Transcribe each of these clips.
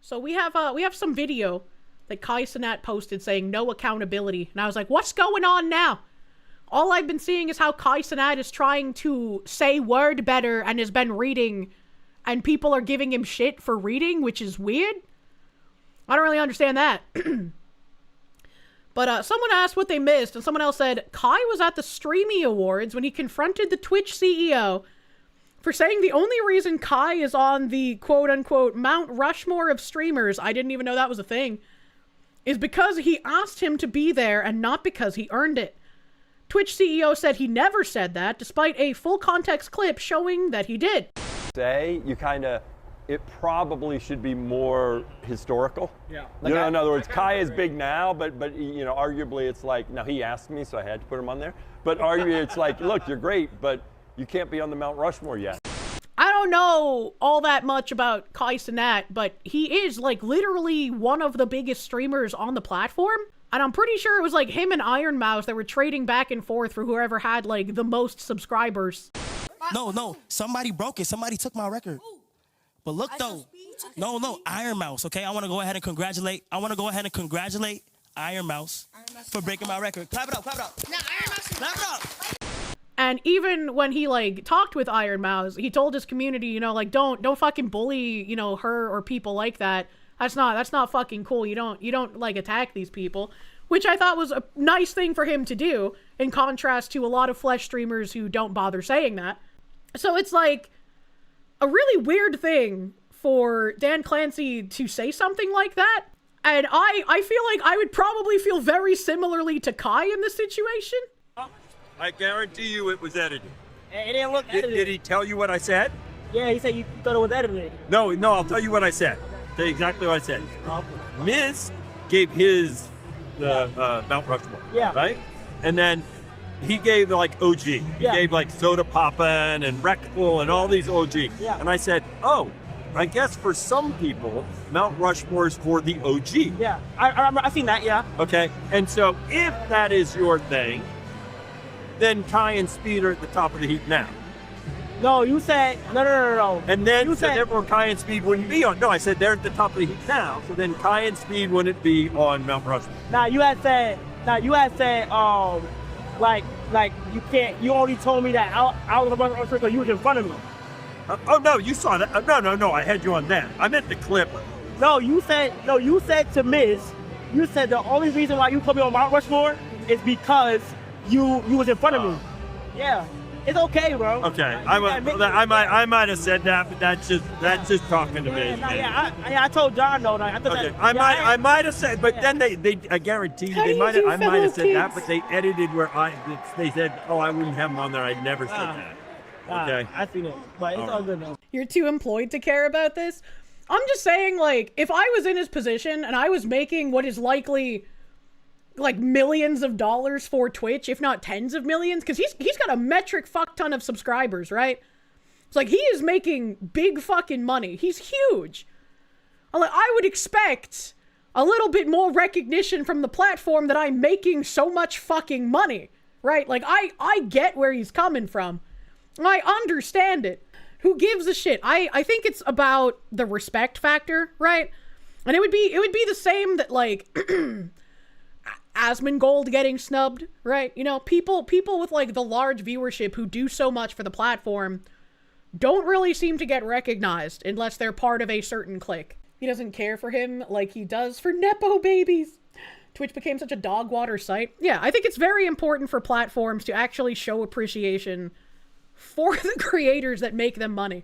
So we have some video that Cenat posted saying no accountability. And I was like, what's going on now? All I've been seeing is how Cenat is trying to say word better and has been reading, and people are giving him shit for reading, which is weird. I don't really understand that. But someone asked what they missed, and someone else said, Kai was at the Streamy Awards when he confronted the Twitch CEO for saying the only reason Kai is on the quote-unquote Mount Rushmore of streamers, I didn't even know that was a thing, is because he asked him to be there and not because he earned it. Twitch CEO said he never said that, despite a full context clip showing that he did. It probably should be more historical. Yeah. You know, in other words, Kai is big now, but you know, arguably it's like, now he asked me, so I had to put him on there. But arguably it's like, look, you're great, but you can't be on the Mount Rushmore yet. I don't know all that much about Cenat, but he is like literally one of the biggest streamers on the platform. And I'm pretty sure it was like him and Iron Mouse that were trading back and forth for whoever had like the most subscribers. No, somebody broke it. Somebody took my record. But look though, no, Iron Mouse, okay? I want to go ahead and congratulate Iron Mouse for breaking my record. Clap it up. No, Iron Mouse. Clap it up. And even when he like talked with Iron Mouse, he told his community, you know, like don't fucking bully, you know, her or people like that. That's not fucking cool. You don't like attack these people, which I thought was a nice thing for him to do in contrast to a lot of flesh streamers who don't bother saying that. So it's like a really weird thing for Dan Clancy to say something like that. And I feel like I would probably feel very similarly to Kai in this situation. I guarantee you it was edited. It didn't look edited. Did he tell you what I said? Yeah, he said you thought it was edited. No, I'll tell you what I said. Tell you exactly what I said. Miz gave his Mount Rushmore, right? And then he gave like OG. He gave like Soda Poppin' and Rectal and all these OG. Yeah. And I said, oh, I guess for some people, Mount Rushmore is for the OG. Yeah, I seen that, yeah. Okay, and so if that is your thing, then Kai and Speed are at the top of the heap now. No, you said, no. And then you said, therefore Kai and Speed wouldn't be on. No, I said they're at the top of the heap now, so then Kai and Speed wouldn't be on Mount Rushmore. You had said, like you can't, you only told me that I was on Rushmore because you was in front of me. Oh no, you saw that. No, I had you on that. I meant the clip. No, you said to Miz, you said the only reason why you put me on Mount Rushmore is because you was in front of me. Yeah. It's okay, bro. Okay, I might have said that, but that's just talking to me. I told John though. I might have said, but then I guarantee you, I might have said that, but they edited where they said, oh, I wouldn't have them on there. I never said that. Okay, I seen it, but it's all good though. You're too employed to care about this. I'm just saying, like, if I was in his position and I was making what is likely like millions of dollars for Twitch, if not tens of millions, because he's got a metric fuck ton of subscribers, right? It's like he is making big fucking money. He's huge. I would expect a little bit more recognition from the platform that I'm making so much fucking money, right? Like I get where he's coming from. I understand it. Who gives a shit? I think it's about the respect factor, right? And it would be the same that like Asmongold getting snubbed, right? You know, people with like the large viewership who do so much for the platform don't really seem to get recognized unless they're part of a certain clique. He doesn't care for him like he does for Nepo babies. Twitch became such a dog water site. Yeah, I think it's very important for platforms to actually show appreciation for the creators that make them money.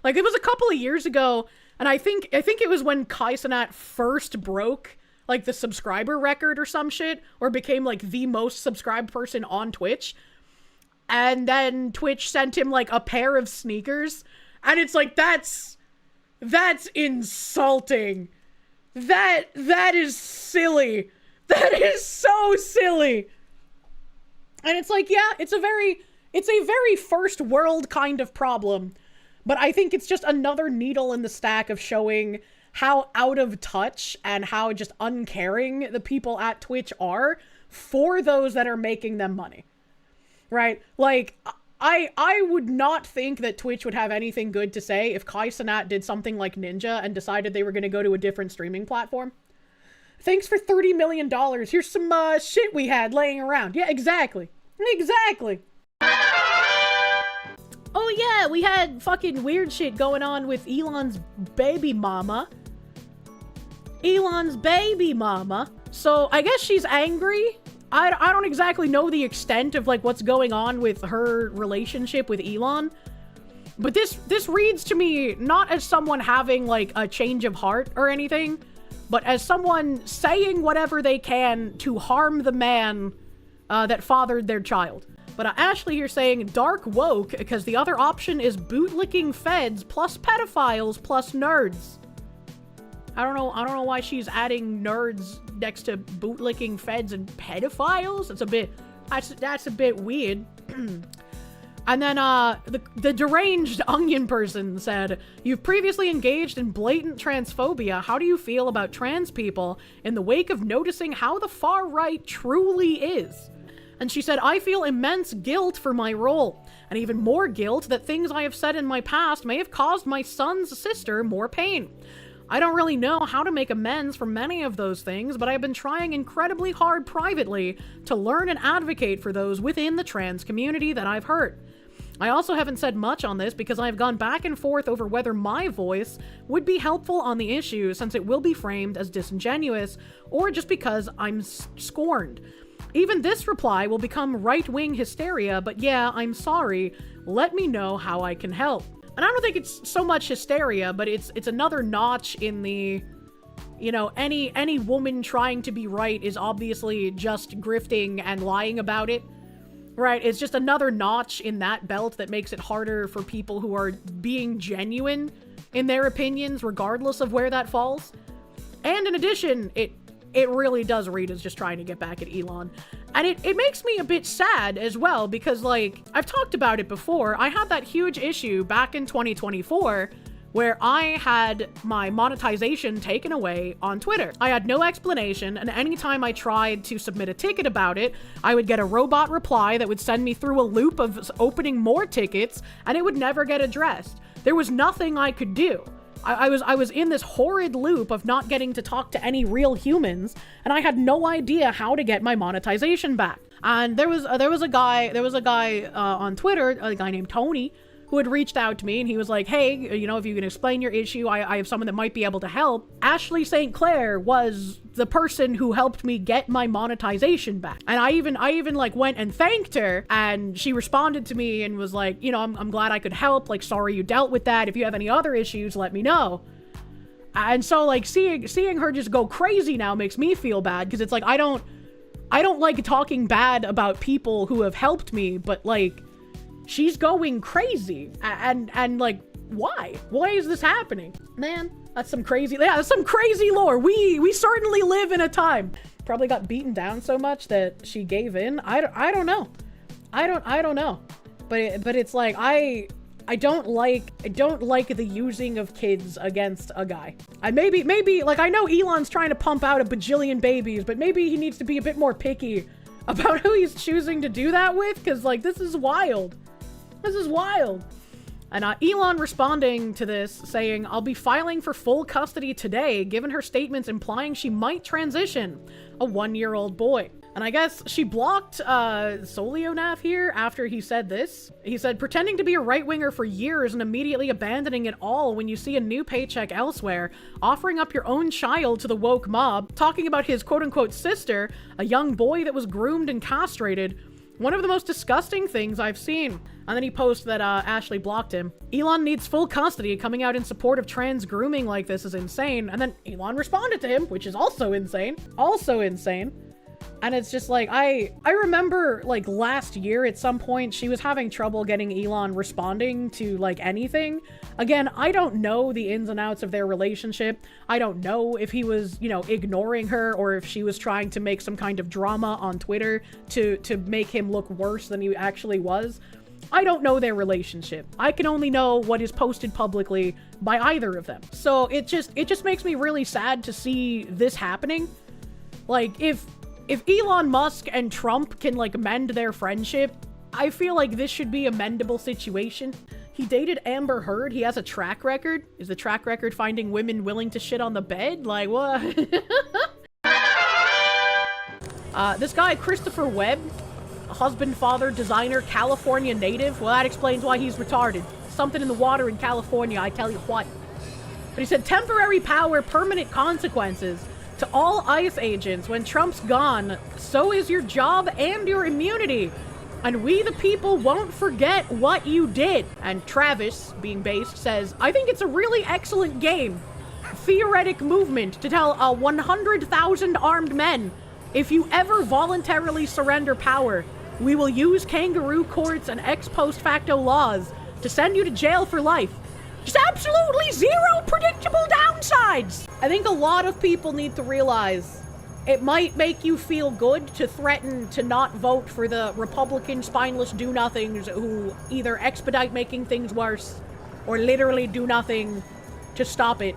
Like it was a couple of years ago, and I think it was when Cenat first broke like the subscriber record or some shit, or became like the most subscribed person on Twitch. And then Twitch sent him like a pair of sneakers. And it's like, that's insulting. That is silly. That is so silly. And it's like, yeah, it's a very first world kind of problem. But I think it's just another needle in the stack of showing how out of touch and how just uncaring the people at Twitch are for those that are making them money, right? Like, I would not think that Twitch would have anything good to say if Cenat did something like Ninja and decided they were going to go to a different streaming platform. Thanks for $30 million. Here's some shit we had laying around. Yeah, exactly. Exactly. Oh yeah, we had fucking weird shit going on with Elon's baby mama. Elon's baby mama. So I guess she's angry. I don't exactly know the extent of like what's going on with her relationship with Elon. But this reads to me not as someone having like a change of heart or anything, but as someone saying whatever they can to harm the man that fathered their child. But Ashley here saying dark woke because the other option is bootlicking feds plus pedophiles plus nerds. I don't know why she's adding nerds next to bootlicking feds and pedophiles. That's a bit weird. And then the deranged onion person said, "You've previously engaged in blatant transphobia. How do you feel about trans people in the wake of noticing how the far right truly is?" And she said, "I feel immense guilt for my role, and even more guilt that things I have said in my past may have caused my son's sister more pain. I don't really know how to make amends for many of those things, but I've been trying incredibly hard privately to learn and advocate for those within the trans community that I've hurt. I also haven't said much on this because I've gone back and forth over whether my voice would be helpful on the issue since it will be framed as disingenuous or just because I'm scorned. Even this reply will become right-wing hysteria, but yeah, I'm sorry. Let me know how I can help." And I don't think it's so much hysteria, but it's another notch in the, you know, any woman trying to be right is obviously just grifting and lying about it. Right? It's just another notch in that belt that makes it harder for people who are being genuine in their opinions, regardless of where that falls. And in addition, it really does read as just trying to get back at Elon. And it makes me a bit sad as well, because like, I've talked about it before, I had that huge issue back in 2024 where I had my monetization taken away on Twitter. I had no explanation, and anytime I tried to submit a ticket about it, I would get a robot reply that would send me through a loop of opening more tickets, and it would never get addressed. There was nothing I could do. I was in this horrid loop of not getting to talk to any real humans, and I had no idea how to get my monetization back. And there was a guy on Twitter, a guy named Tony, who had reached out to me, and he was like, "Hey, you know, if you can explain your issue, I have someone that might be able to help." Ashley St. Clair was the person who helped me get my monetization back. And I even like went and thanked her, and she responded to me and was like, "You know, I'm glad I could help. Like, sorry you dealt with that. If you have any other issues, let me know." And so like seeing her just go crazy now makes me feel bad, because it's like I don't like talking bad about people who have helped me, but like, she's going crazy, and like, why is this happening? Man, that's some crazy lore. We certainly live in a time. Probably got beaten down so much that she gave in. I don't know. I don't know. But it's like, I don't like the using of kids against a guy. And maybe like, I know Elon's trying to pump out a bajillion babies, but maybe he needs to be a bit more picky about who he's choosing to do that with, because like, this is wild. This is wild. And Elon responding to this saying, "I'll be filing for full custody today, given her statements implying she might transition a 1-year-old boy." And I guess she blocked Solionath here after he said this. He said, "Pretending to be a right-winger for years and immediately abandoning it all when you see a new paycheck elsewhere, offering up your own child to the woke mob, talking about his quote-unquote sister, a young boy that was groomed and castrated. One of the most disgusting things I've seen." And then he posts that Ashley blocked him. "Elon needs full custody. Coming out in support of trans grooming like this is insane." And then Elon responded to him, which is also insane. Also insane. And it's just like, I remember like last year at some point, she was having trouble getting Elon responding to like anything. Again, I don't know the ins and outs of their relationship. I don't know if he was, you know, ignoring her, or if she was trying to make some kind of drama on Twitter to make him look worse than he actually was. I don't know their relationship. I can only know what is posted publicly by either of them. So it just makes me really sad to see this happening. Like, if Elon Musk and Trump can like mend their friendship, I feel like this should be a mendable situation. He dated Amber Heard. He has a track record. Is the track record finding women willing to shit on the bed? Like, what? This guy, Christopher Webb, husband, father, designer, California native. Well, that explains why he's retarded. Something in the water in California, I tell you what. But he said, temporary power, permanent consequences. To all ICE agents, when Trump's gone, so is your job and your immunity. And we, the people, won't forget what you did. And Travis, being based, says, I think it's a really excellent game. Theoretic movement to tell 100,000 armed men, if you ever voluntarily surrender power, we will use kangaroo courts and ex post facto laws to send you to jail for life. Just absolutely zero predictable downsides. I think a lot of people need to realize it might make you feel good to threaten to not vote for the Republican spineless do-nothings who either expedite making things worse or literally do nothing to stop it.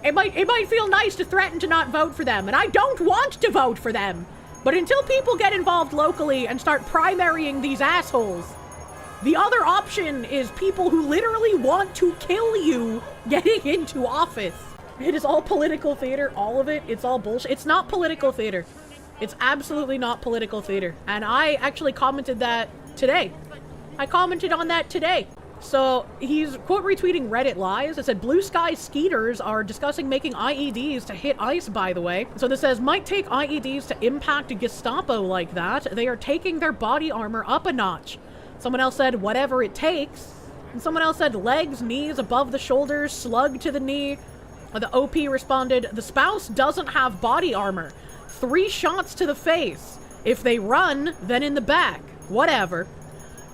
It might feel nice to threaten to not vote for them, and I don't want to vote for them. But until people get involved locally and start primarying these assholes, the other option is people who literally want to kill you getting into office. It is all political theater, all of it. It's all bullshit. It's not political theater. It's absolutely not political theater. And I actually commented that today. I commented on that today. So he's quote retweeting Reddit lies. It said, Blue Sky Skeeters are discussing making IEDs to hit ICE, by the way. So this says, might take IEDs to impact Gestapo like that. They are taking their body armor up a notch. Someone else said, whatever it takes. And someone else said, legs, knees above the shoulders, slug to the knee. The OP responded, the spouse doesn't have body armor. 3 shots to the face. If they run, then in the back. Whatever.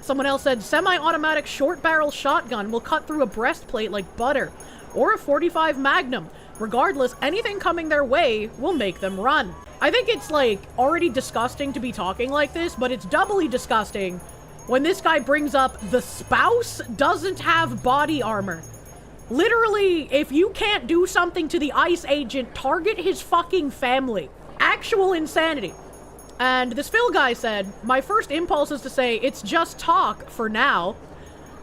Someone else said, semi-automatic short barrel shotgun will cut through a breastplate like butter. Or a .45 Magnum. Regardless, anything coming their way will make them run. I think it's, like, already disgusting to be talking like this, but it's doubly disgusting when this guy brings up the spouse doesn't have body armor. Literally, if you can't do something to the ICE agent, target his fucking family. Actual insanity. And this Phil guy said, my first impulse is to say, it's just talk for now.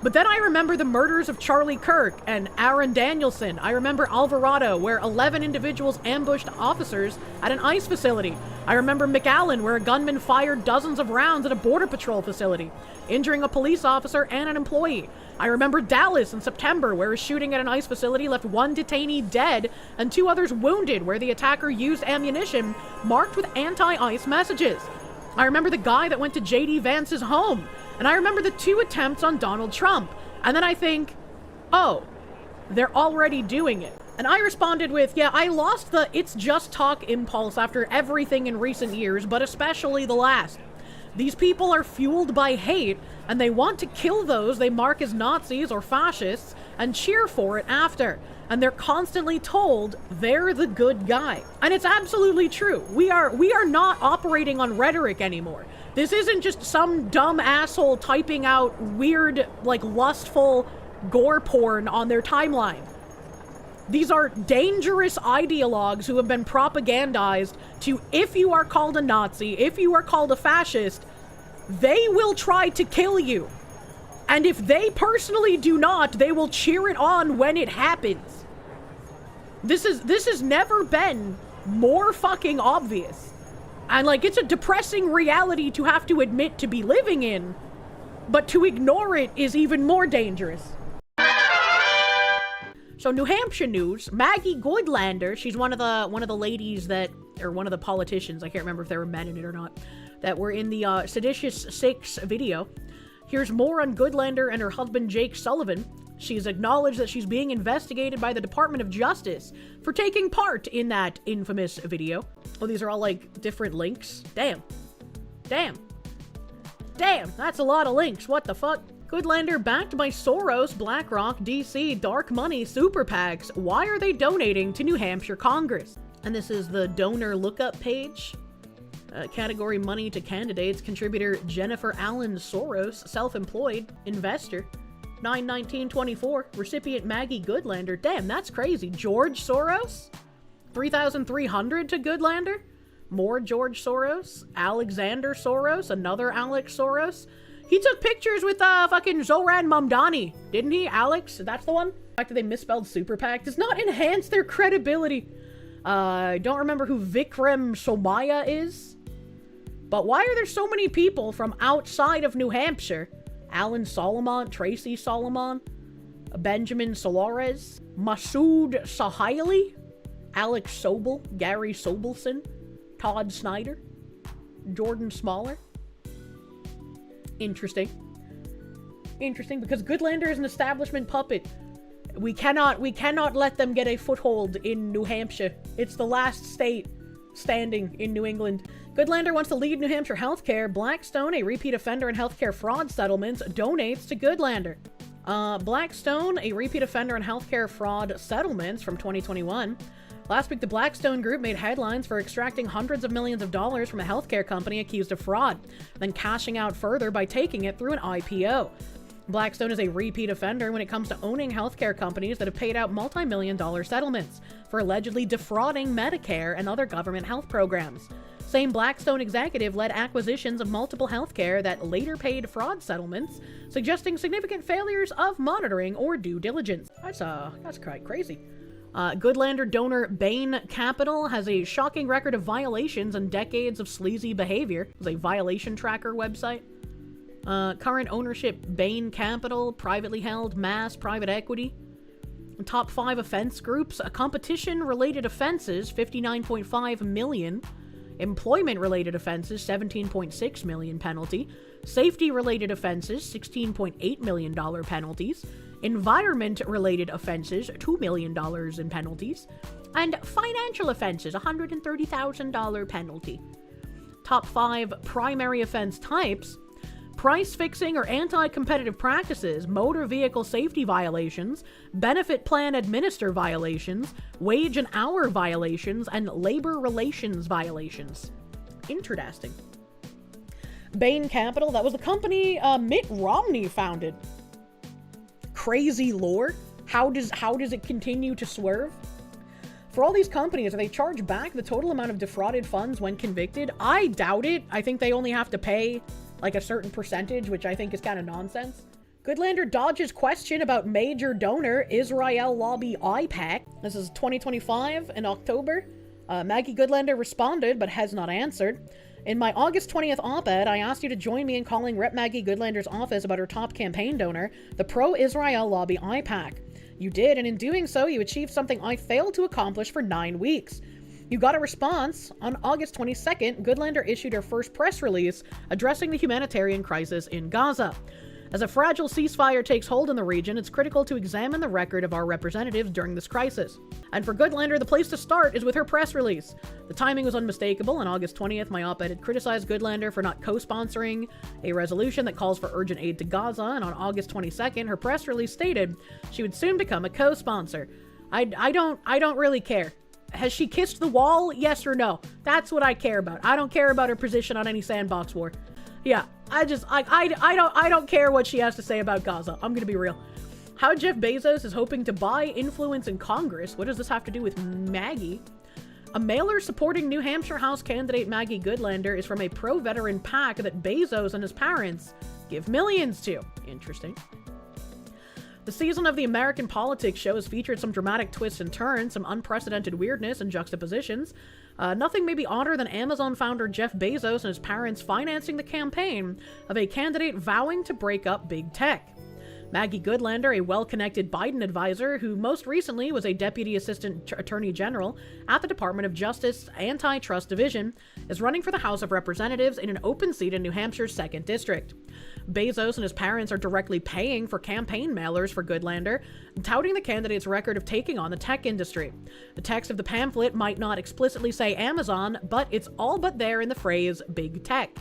But then I remember the murders of Charlie Kirk and Aaron Danielson. I remember Alvarado, where 11 individuals ambushed officers at an ICE facility. I remember McAllen, where a gunman fired dozens of rounds at a Border Patrol facility, injuring a police officer and an employee. I remember Dallas in September, where a shooting at an ICE facility left 1 detainee dead and 2 others wounded, where the attacker used ammunition marked with anti-ICE messages. I remember the guy that went to J.D. Vance's home. And I remember the 2 attempts on Donald Trump. And then I think, oh, they're already doing it. And I responded with, yeah, I lost the it's just talk impulse after everything in recent years, but especially the last. These people are fueled by hate, and they want to kill those they mark as Nazis or fascists and cheer for it after. And they're constantly told they're the good guy. And it's absolutely true. We are not operating on rhetoric anymore. This isn't just some dumb asshole typing out weird, like, lustful gore porn on their timeline. These are dangerous ideologues who have been propagandized to, if you are called a Nazi, if you are called a fascist, they will try to kill you. And if they personally do not, they will cheer it on when it happens. This has never been more fucking obvious. And, like, it's a depressing reality to have to admit to be living in, but to ignore it is even more dangerous. So, New Hampshire news, Maggie Goodlander, she's one of the ladies that, or one of the politicians, I can't remember if there were men in it or not, that were in the Seditious 6 video. Here's more on Goodlander and her husband Jake Sullivan. She's acknowledged that she's being investigated by the Department of Justice for taking part in that infamous video. Oh, these are all, like, different links. Damn. Damn. Damn, that's a lot of links. What the fuck? Goodlander backed by Soros, BlackRock, DC, dark money, super PACs. Why are they donating to New Hampshire Congress? And this is the donor lookup page. Category money to candidates. Contributor Jennifer Allen Soros, self-employed, investor. 9/19/24, recipient Maggie Goodlander. Damn, that's crazy. George Soros? 3,300 to Goodlander? More George Soros? Alexander Soros? Another Alex Soros? He took pictures with fucking Zoran Mamdani, didn't he? Alex, that's the one? The fact that they misspelled Super PAC does not enhance their credibility. I don't remember who Vikram Somaya is. But why are there so many people from outside of New Hampshire? Alan Solomon, Tracy Solomon, Benjamin Solares, Masood Sahaili, Alex Sobel, Gary Sobelson, Todd Snyder, Jordan Smaller. Interesting. Interesting, because Goodlander is an establishment puppet. We cannot let them get a foothold in New Hampshire. It's the last state standing in New England. Goodlander wants to lead New Hampshire healthcare. Blackstone, a repeat offender in healthcare fraud settlements, donates to Goodlander. Blackstone, a repeat offender in healthcare fraud settlements from 2021. Last week, the Blackstone Group made headlines for extracting hundreds of millions of dollars from a healthcare company accused of fraud, then cashing out further by taking it through an IPO. Blackstone is a repeat offender when it comes to owning healthcare companies that have paid out multi-million-dollar settlements for allegedly defrauding Medicare and other government health programs. Same Blackstone executive led acquisitions of multiple healthcare that later paid fraud settlements, suggesting significant failures of monitoring or due diligence. That's quite crazy. Goodlander donor Bain Capital has a shocking record of violations and decades of sleazy behavior. It's a violation tracker website. Current ownership, Bain Capital, privately held, mass private equity. Top 5 offense groups, competition-related offenses, 59.5 million. Employment-related offenses, 17.6 million penalty. Safety-related offenses, $16.8 million penalties. Environment-related offenses, $2 million in penalties. And financial offenses, $130,000 penalty. Top 5 primary offense types: price fixing or anti-competitive practices, motor vehicle safety violations, benefit plan administer violations, wage and hour violations, and labor relations violations. Interesting. Bain Capital, that was the company Mitt Romney founded. Crazy lore. How does it continue to swerve? For all these companies, do they charge back the total amount of defrauded funds when convicted? I doubt it. I think they only have to pay like a certain percentage, which I think is kind of nonsense. Goodlander dodges question about major donor Israel lobby IPAC. This is 2025 in October. Maggie Goodlander responded but has not answered. In my August 20th op-ed, I asked you to join me in calling Rep. Maggie Goodlander's office about her top campaign donor, the pro-Israel lobby IPAC. You did, and in doing so, you achieved something I failed to accomplish for 9 weeks. You got a response. On August 22nd, Goodlander issued her first press release addressing the humanitarian crisis in Gaza. As a fragile ceasefire takes hold in the region, it's critical to examine the record of our representatives during this crisis. And for Goodlander, the place to start is with her press release. The timing was unmistakable. On August 20th, my op-ed had criticized Goodlander for not co-sponsoring a resolution that calls for urgent aid to Gaza, and on August 22nd, her press release stated she would soon become a co-sponsor. I don't really care. Has she kissed the wall? Yes or no? That's what I care about. I don't care about her position on any sandbox war. Yeah, I don't care what she has to say about Gaza. I'm gonna be real. How Jeff Bezos is hoping to buy influence in Congress. What does this have to do with Maggie? A mailer supporting New Hampshire House candidate Maggie Goodlander is from a pro-veteran PAC that Bezos and his parents give millions to. Interesting. The season of the American Politics show has featured some dramatic twists and turns, some unprecedented weirdness and juxtapositions. Nothing may be odder than Amazon founder Jeff Bezos and his parents financing the campaign of a candidate vowing to break up big tech. Maggie Goodlander, a well-connected Biden advisor who most recently was a Deputy Assistant Attorney General at the Department of Justice Antitrust Division, is running for the House of Representatives in an open seat in New Hampshire's 2nd District. Bezos and his parents are directly paying for campaign mailers for Goodlander, touting the candidate's record of taking on the tech industry. The text of the pamphlet might not explicitly say Amazon, but it's all but there in the phrase big tech.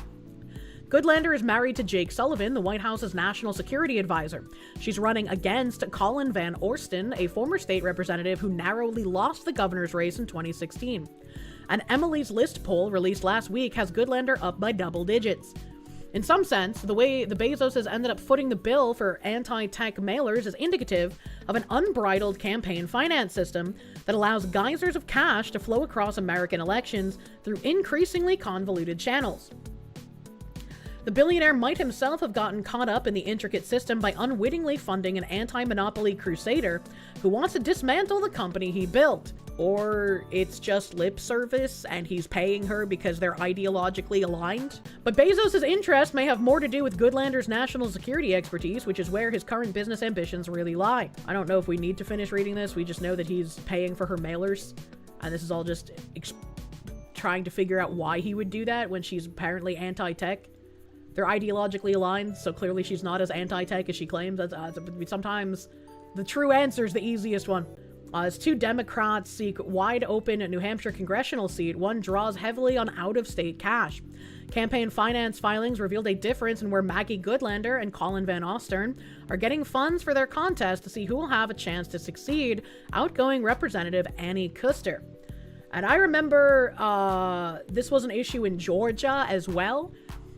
Goodlander is married to Jake Sullivan, the White House's national security advisor. She's running against Colin Van Orsten, a former state representative who narrowly lost the governor's race in 2016. An Emily's List poll released last week has Goodlander up by double digits. In some sense, the way the Bezoses ended up footing the bill for anti-tech mailers is indicative of an unbridled campaign finance system that allows geysers of cash to flow across American elections through increasingly convoluted channels. The billionaire might himself have gotten caught up in the intricate system by unwittingly funding an anti-monopoly crusader who wants to dismantle the company he built. Or it's just lip service and he's paying her because they're ideologically aligned. But Bezos' interest may have more to do with Goodlander's national security expertise, which is where his current business ambitions really lie. I don't know if we need to finish reading this. We just know that he's paying for her mailers. And this is all just trying to figure out why he would do that when she's apparently anti-tech. They're ideologically aligned, so clearly she's not as anti-tech as she claims. Sometimes the true answer is the easiest one. As 2 Democrats seek wide-open New Hampshire congressional seat, one draws heavily on out-of-state cash. Campaign finance filings revealed a difference in where Maggie Goodlander and Colin Van Ostern are getting funds for their contest to see who will have a chance to succeed outgoing Representative Annie Kuster. And I remember this was an issue in Georgia as well.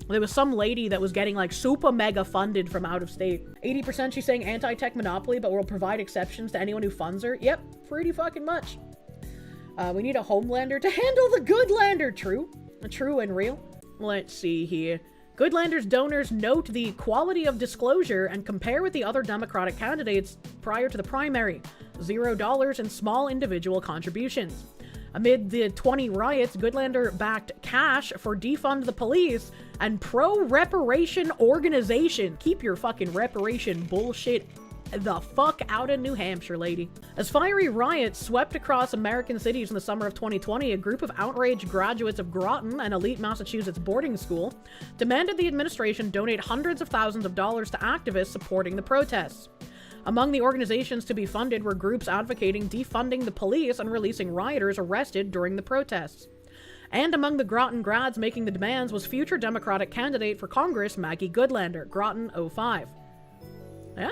There was some lady that was getting like super mega funded from out of state. 80% she's saying anti-tech monopoly, but will provide exceptions to anyone who funds her. Yep, pretty fucking much. We need a Homelander to handle the Goodlander. True and real. Let's see here. Goodlander's donors note the quality of disclosure and compare with the other Democratic candidates prior to the primary. $0 in small individual contributions. Amid the 20 riots, Goodlander backed cash for defund the police and pro-reparation organization. Keep your fucking reparation bullshit the fuck out of New Hampshire, lady. As fiery riots swept across American cities in the summer of 2020, a group of outraged graduates of Groton, an elite Massachusetts boarding school, demanded the administration donate hundreds of thousands of dollars to activists supporting the protests. Among the organizations to be funded were groups advocating defunding the police and releasing rioters arrested during the protests. And among the Groton grads making the demands was future Democratic candidate for Congress Maggie Goodlander, Groton 05. Yeah.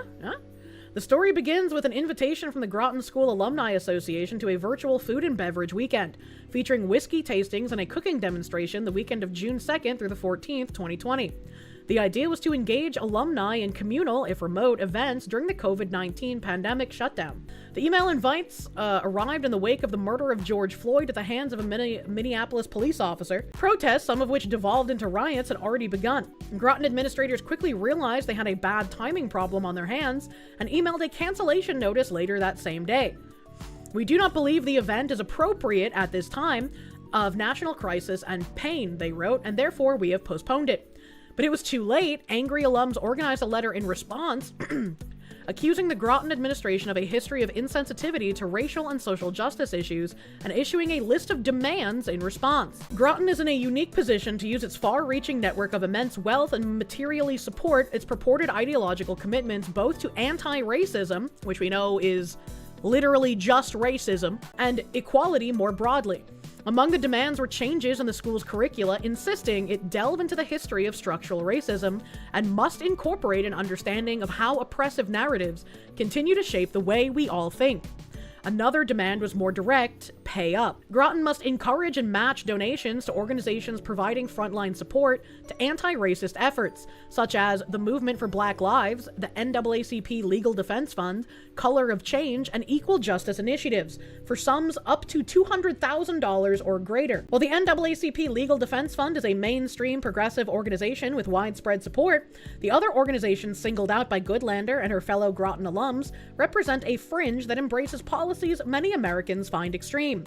The story begins with an invitation from the Groton School Alumni Association to a virtual food and beverage weekend, featuring whiskey tastings and a cooking demonstration the weekend of June 2nd through the 14th, 2020. The idea was to engage alumni in communal, if remote, events during the COVID-19 pandemic shutdown. The email invites arrived in the wake of the murder of George Floyd at the hands of a Minneapolis police officer. Protests, some of which devolved into riots, had already begun. Groton administrators quickly realized they had a bad timing problem on their hands and emailed a cancellation notice later that same day. We do not believe the event is appropriate at this time of national crisis and pain, they wrote, and therefore we have postponed it. But it was too late. Angry alums organized a letter in response, accusing the Groton administration of a history of insensitivity to racial and social justice issues and issuing a list of demands in response. Groton is in a unique position to use its far-reaching network of immense wealth and materially support its purported ideological commitments both to anti-racism, which we know is literally just racism, and equality more broadly. Among the demands were changes in the school's curricula, insisting it delve into the history of structural racism and must incorporate an understanding of how oppressive narratives continue to shape the way we all think. Another demand was more direct: pay up. Groton must encourage and match donations to organizations providing frontline support to anti-racist efforts, such as the Movement for Black Lives, the NAACP Legal Defense Fund, Color of Change, and Equal Justice Initiatives, for sums up to $200,000 or greater. While the NAACP Legal Defense Fund is a mainstream progressive organization with widespread support, the other organizations singled out by Goodlander and her fellow Groton alums represent a fringe that embraces policies many Americans find extreme.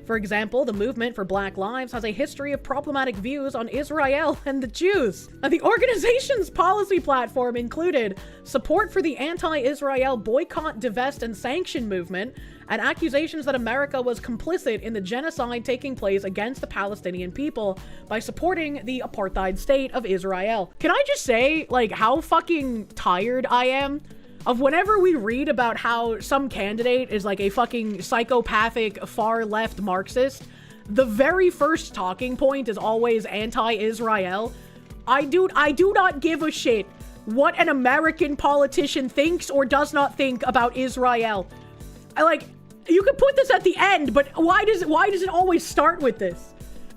For example, the Movement for Black Lives has a history of problematic views on Israel and the Jews. And the organization's policy platform included support for the anti-Israel boycott, divest, and sanction movement, and accusations that America was complicit in the genocide taking place against the Palestinian people by supporting the apartheid state of Israel. Can I just say, like, how fucking tired I am of whenever we read about how some candidate is like a fucking psychopathic far-left Marxist, the very first talking point is always anti-Israel. I do not give a shit what an American politician thinks or does not think about Israel. You could put this at the end, but why does it always start with this?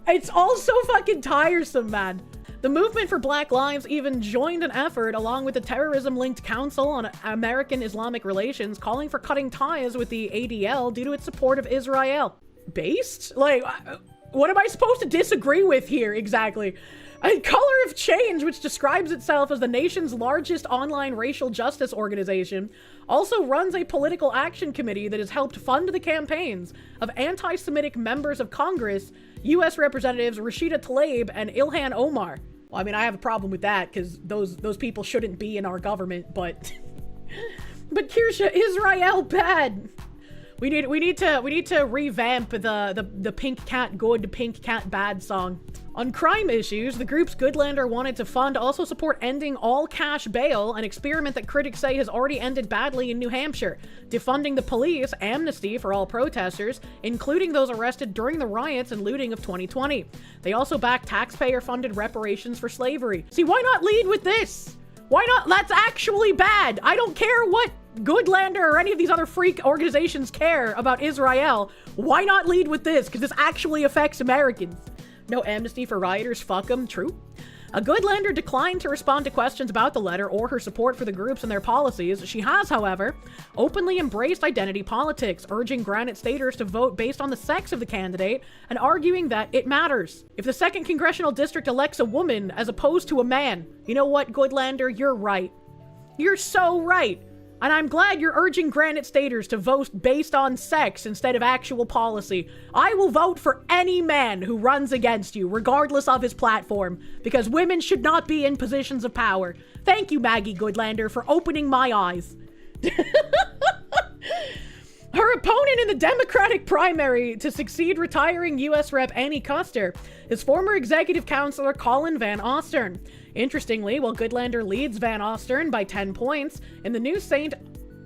It's all so fucking tiresome, man. The Movement for Black Lives even joined an effort along with the terrorism-linked Council on American Islamic Relations calling for cutting ties with the ADL due to its support of Israel. Based? Like, what am I supposed to disagree with here exactly? And Color of Change, which describes itself as the nation's largest online racial justice organization, also runs a political action committee that has helped fund the campaigns of anti-Semitic members of Congress, U.S. Representatives Rashida Tlaib and Ilhan Omar. Well, I mean, I have a problem with that, because those people shouldn't be in our government, but... But Kirsche, Israel bad! We need to revamp the Pink Cat Good, Pink Cat Bad song. On crime issues, the group's Goodlander wanted to fund also support ending all cash bail, an experiment that critics say has already ended badly in New Hampshire, defunding the police, amnesty for all protesters, including those arrested during the riots and looting of 2020. They also backed taxpayer-funded reparations for slavery. See, why not lead with this? Why not? That's actually bad. I don't care what Goodlander or any of these other freak organizations care about Israel. Why not lead with this? Because this actually affects Americans. No amnesty for rioters, fuck them, true. A Goodlander declined to respond to questions about the letter or her support for the groups and their policies. She has, however, openly embraced identity politics, urging Granite Staters to vote based on the sex of the candidate and arguing that it matters. If the 2nd Congressional District elects a woman as opposed to a man, you know what, Goodlander, you're right. You're so right. And I'm glad you're urging Granite Staters to vote based on sex instead of actual policy. I will vote for any man who runs against you, regardless of his platform, because women should not be in positions of power. Thank you, Maggie Goodlander, for opening my eyes. Her opponent in the Democratic primary to succeed retiring U.S. Rep. Annie Kuster is former executive counselor Colin Van Ostern. Interestingly, while Goodlander leads Van Ostern by 10 points in the new St.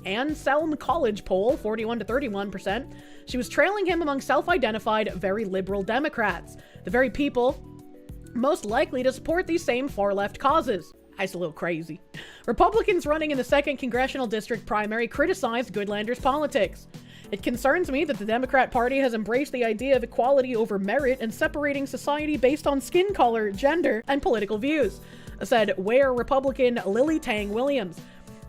Anselm College poll, 41 to 31%, she was trailing him among self-identified, very liberal Democrats, the very people most likely to support these same far-left causes. That's a little crazy. Republicans running in the 2nd Congressional District primary criticized Goodlander's politics. It concerns me that the Democrat Party has embraced the idea of equality over merit and separating society based on skin color, gender, and political views, said Ware Republican Lily Tang Williams.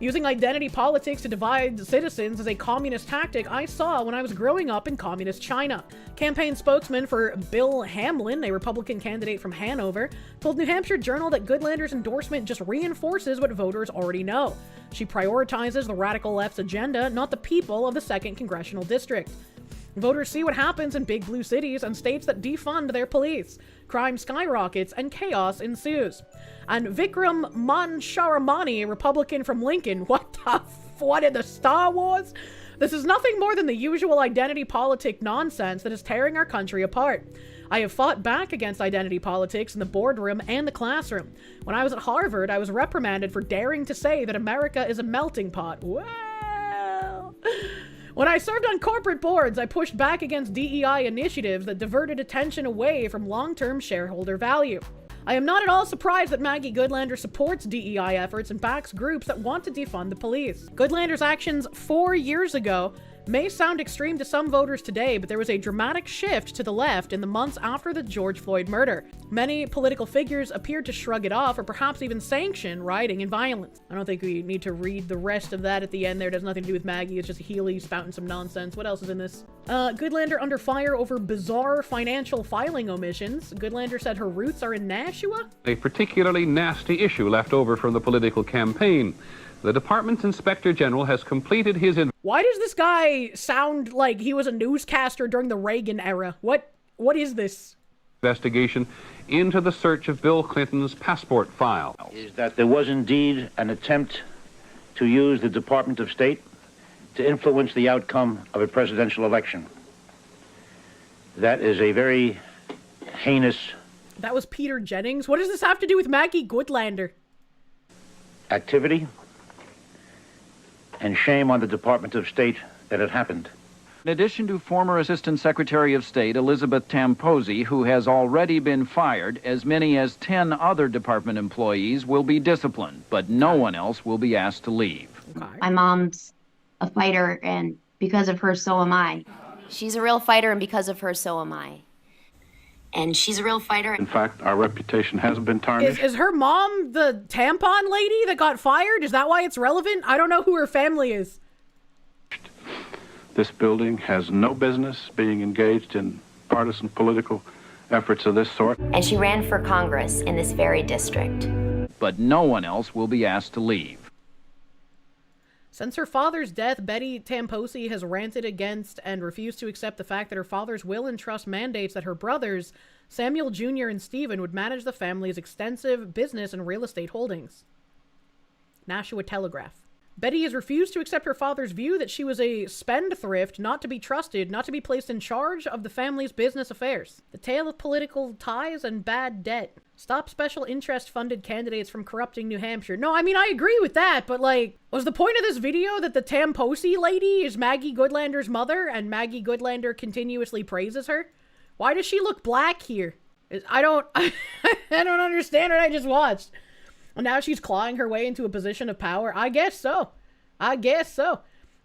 Using identity politics to divide citizens is a communist tactic I saw when I was growing up in communist China. Campaign spokesman for Bill Hamlin, a Republican candidate from Hanover, told New Hampshire Journal that Goodlander's endorsement just reinforces what voters already know. She prioritizes the radical left's agenda, not the people of the 2nd Congressional District. Voters see what happens in big blue cities and states that defund their police. Crime skyrockets and chaos ensues. And Vikram Mansharamani, a Republican from Lincoln, what in the Star Wars? This is nothing more than the usual identity politic nonsense that is tearing our country apart. I have fought back against identity politics in the boardroom and the classroom. When I was at Harvard, I was reprimanded for daring to say that America is a melting pot. Well... When I served on corporate boards, I pushed back against DEI initiatives that diverted attention away from long-term shareholder value. I am not at all surprised that Maggie Goodlander supports DEI efforts and backs groups that want to defund the police. Goodlander's actions 4 years ago may sound extreme to some voters today, but there was a dramatic shift to the left in the months after the George Floyd murder. Many political figures appeared to shrug it off or perhaps even sanction rioting and violence. I don't think we need to read the rest of that at the end there. It has nothing to do with Maggie. It's just Healy spouting some nonsense. What else is in this? Goodlander under fire over bizarre financial filing omissions. Goodlander said her roots are in Nashua? A particularly nasty issue left over from the political campaign. The department's inspector general has completed his... Why does this guy sound like he was a newscaster during the Reagan era? What is this? Investigation into the search of Bill Clinton's passport file. Is that there was indeed an attempt to use the Department of State to influence the outcome of a presidential election. That is a very heinous... That was Peter Jennings? What does this have to do with Maggie Goodlander? ...activity, and shame on the Department of State that it happened. In addition to former Assistant Secretary of State Elizabeth Tamposi, who has already been fired, as many as 10 other department employees will be disciplined, but no one else will be asked to leave. Okay. My mom's a fighter, and because of her, so am I. She's a real fighter, and because of her, so am I. And she's a real fighter. In fact, our reputation hasn't been tarnished. Is her mom the tampon lady that got fired? Is that why it's relevant? I don't know who her family is. This building has no business being engaged in partisan political efforts of this sort. And she ran for Congress in this very district. But no one else will be asked to leave. Since her father's death, Betty Tamposi has ranted against and refused to accept the fact that her father's will and trust mandates that her brothers, Samuel Jr. and Stephen, would manage the family's extensive business and real estate holdings. Nashua Telegraph. Betty has refused to accept her father's view that she was a spendthrift, not to be trusted, not to be placed in charge of the family's business affairs. The tale of political ties and bad debt. Stop special interest funded candidates from corrupting New Hampshire. No, I mean, I agree with that, but like, was the point of this video that the Tamposi lady is Maggie Goodlander's mother and Maggie Goodlander continuously praises her? Why does she look black here? I don't understand what I just watched. And now she's clawing her way into a position of power. I guess so.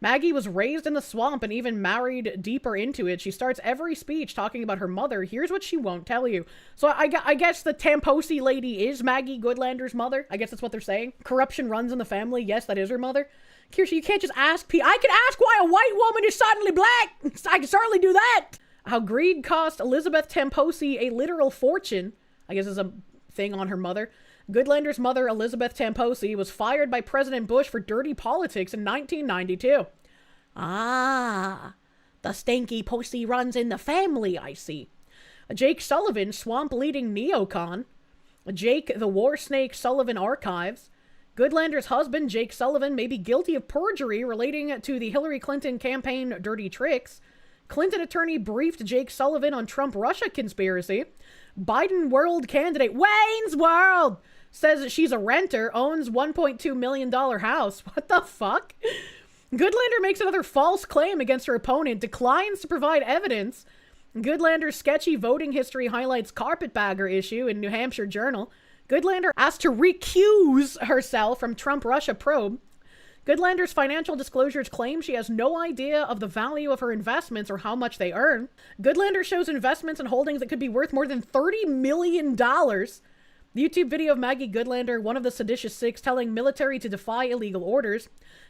Maggie was raised in the swamp and even married deeper into it. She starts every speech talking about her mother. Here's what she won't tell you. So I guess the Tamposi lady is Maggie Goodlander's mother. I guess that's what they're saying. Corruption runs in the family. Yes, that is her mother. Kirsche, you can't just ask people. I can ask why a white woman is suddenly black. I can certainly do that. How greed cost Elizabeth Tamposi a literal fortune. I guess is a thing on her mother. Goodlander's mother, Elizabeth Tamposi, was fired by President Bush for dirty politics in 1992. Ah, the stinky pussy runs in the family, I see. Jake Sullivan, swamp-leading neocon. Jake the War Snake Sullivan Archives. Goodlander's husband, Jake Sullivan, may be guilty of perjury relating to the Hillary Clinton campaign dirty tricks. Clinton attorney briefed Jake Sullivan on Trump-Russia conspiracy. Biden world candidate, Wayne's World, says that she's a renter, owns $1.2 million house. What the fuck? Goodlander makes another false claim against her opponent, declines to provide evidence. Goodlander's sketchy voting history highlights carpetbagger issue in New Hampshire Journal. Goodlander asked to recuse herself from Trump-Russia probe. Goodlander's financial disclosures claim she has no idea of the value of her investments or how much they earn. Goodlander shows investments and holdings that could be worth more than $30 million. The YouTube video of Maggie Goodlander, one of the seditious six, telling military to defy illegal orders.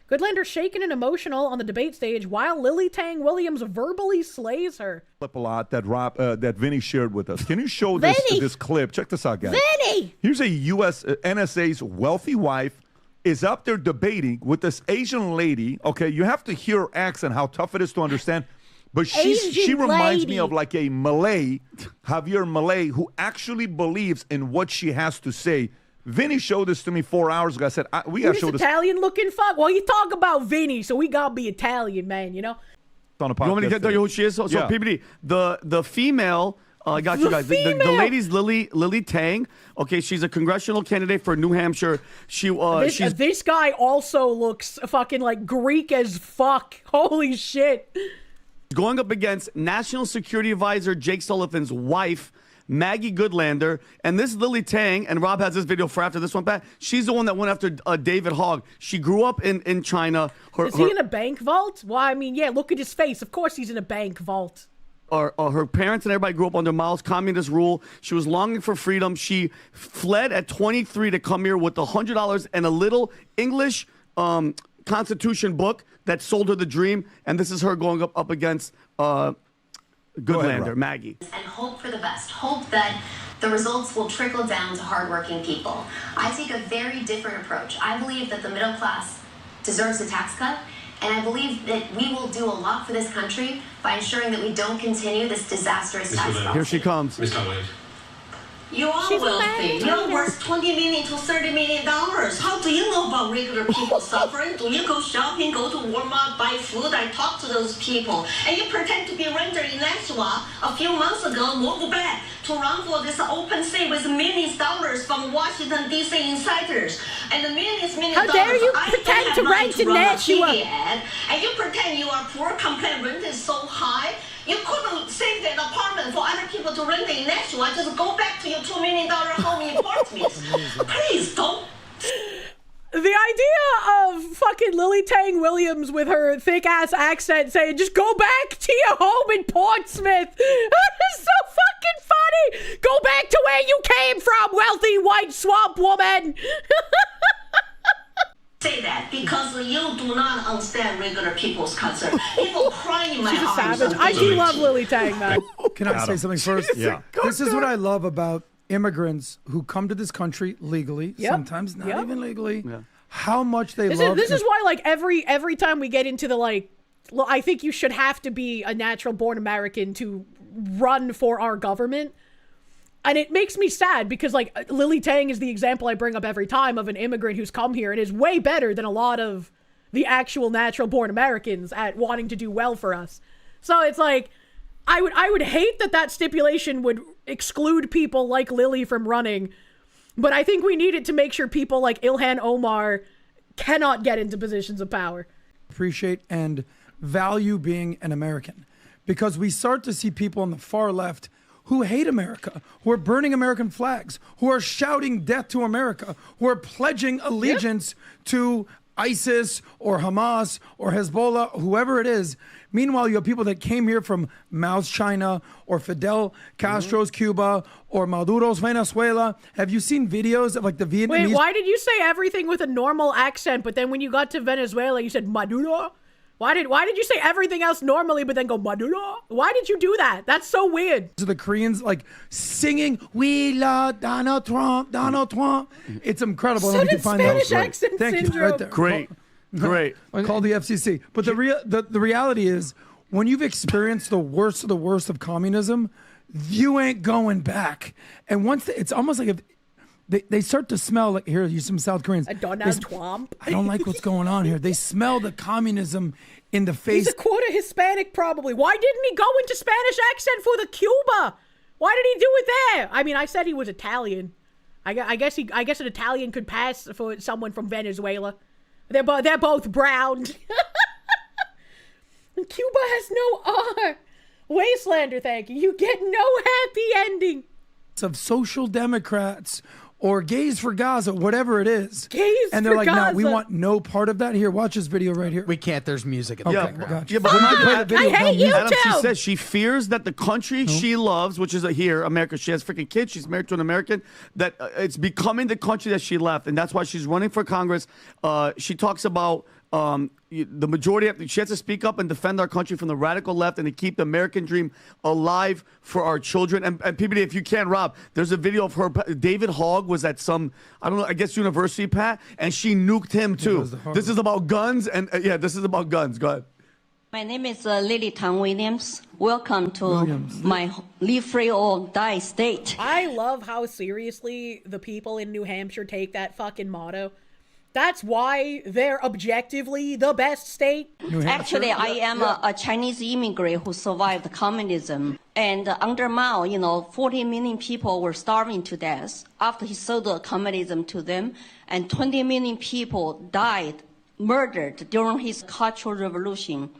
Goodlander shaken and emotional on the debate stage while Lily Tang Williams verbally slays her. Clip a lot that Vinny shared with us. Can you show this clip? Check this out, guys. Vinny! Here's a U.S. NSA's wealthy wife is up there debating with this Asian lady. Okay, you have to hear her accent, how tough it is to understand. But she reminds me of like a Malay, Javier Malay, who actually believes in what she has to say. Vinny showed this to me 4 hours ago. I said, we got to show this. Italian-looking fuck? Well, you talk about Vinny, so we got to be Italian, man, you know? On a podcast you want me to tell you who she is? So yeah. PBD, the female... I got you guys. The lady's Lily Tang. Okay, she's a congressional candidate for New Hampshire. This guy also looks fucking like Greek as fuck. Holy shit. Going up against National Security Advisor Jake Sullivan's wife, Maggie Goodlander, and this Lily Tang, and Rob has this video for after this one, Pat. She's the one that went after David Hogg. She grew up in China. Is he in a bank vault? Well, I mean, yeah, look at his face. Of course he's in a bank vault. Her parents and everybody grew up under Mao's communist rule. She was longing for freedom. She fled at 23 to come here with $100 and a little English Constitution book that sold her the dream. And this is her going up against Goodlander, Maggie. And hope for the best. Hope that the results will trickle down to hardworking people. I take a very different approach. I believe that the middle class deserves a tax cut. And I believe that we will do a lot for this country by ensuring that we don't continue this disastrous tax policy. Here she comes. You are wealthy. You're worth $20 million to $30 million. How do you know about regular people suffering? Do you go shopping, go to Walmart, buy food? I talk to those people. And you pretend to be a renter in Nashua a few months ago, moved back to run for this open seat with millions of dollars from Washington, D.C. insiders. And the millions of How dare you pretend to rent in Nashua? And you pretend you are poor, complain rent is so high. You couldn't save an apartment for other people to rent in Nashua. Just go back to your $2 million home in Portsmouth. Please don't. The idea of fucking Lily Tang Williams with her thick-ass accent saying, just go back to your home in Portsmouth. That is so fucking funny. Go back to where you came from, wealthy white swamp woman. Say that because you do not understand regular people's concern. People crying in my She's a arms. savage. I do love Lily Tang, man. Can I say something first? Yeah. This is what I love about immigrants who come to this country legally, Yep. sometimes not Yep. even legally. How much they This love. is why, like, every time we get into the, like, I think you should have to be a natural born American to run for our government. And it makes me sad because, like, Lily Tang is the example I bring up every time of an immigrant who's come here and is way better than a lot of the actual natural born Americans at wanting to do well for us. So it's like, I would hate that stipulation would exclude people like Lily from running, but I think we need it to make sure people like Ilhan Omar cannot get into positions of power. Appreciate and value being an American, because we start to see people on the far left who hate America, who are burning American flags, who are shouting death to America, who are pledging allegiance to ISIS or Hamas or Hezbollah, whoever it is. Meanwhile, you have people that came here from Mao's China or Fidel Castro's Cuba or Maduro's Venezuela. Have you seen videos of like the Vietnamese? Wait, why did you say everything with a normal accent, but then when you got to Venezuela, you said Maduro? Why did you say everything else normally, but then go Maduro? Why did you do that? That's so weird. The Koreans like singing, "We love Donald Trump, Donald Trump." It's incredible. So I don't know if did you can find Spanish that. accent Thank you. syndrome. Right there. Great. Great. Call the FCC. But the reality is, when you've experienced the worst of communism, you ain't going back. And once it's almost like if they start to smell like, here, you some South Koreans. Donald Trump. I don't like what's going on here. They smell the communism in the face. He's a quarter Hispanic, probably. Why didn't he go into Spanish accent for the Cuba? Why did he do it there? I mean, I said he was Italian. I guess an Italian could pass for someone from Venezuela. They're both brown. Cuba has no R. Wastelander, thank you. You get no happy ending. Of social democrats or gays for Gaza, whatever it is. Gays and they're for like, no, we Gaza. want no part of that. Here, watch this video right here. We can't. There's music in the Okay, background. gotcha. Yeah, but I hate you Adam, she too. says she fears that the country she loves, which is here, America, she has freaking kids, she's married to an American, that it's becoming the country that she left, and that's why she's running for Congress. She talks about the majority she has to speak up and defend our country from the radical left and to keep the American dream alive for our children. And PBD, if you can, Rob, there's a video of her. David Hogg was at some, I don't know, I guess university, Pat, and she nuked him too. This is about guns, and this is about guns. Go ahead. My name is Lily Tang Williams. Welcome to my Live Free or Die state. I love how seriously the people in New Hampshire take that fucking motto. That's why they're objectively the best state. Actually, I am a Chinese immigrant who survived communism. And under Mao, 40 million people were starving to death after he sold communism to them. And 20 million people died, murdered during his Cultural Revolution.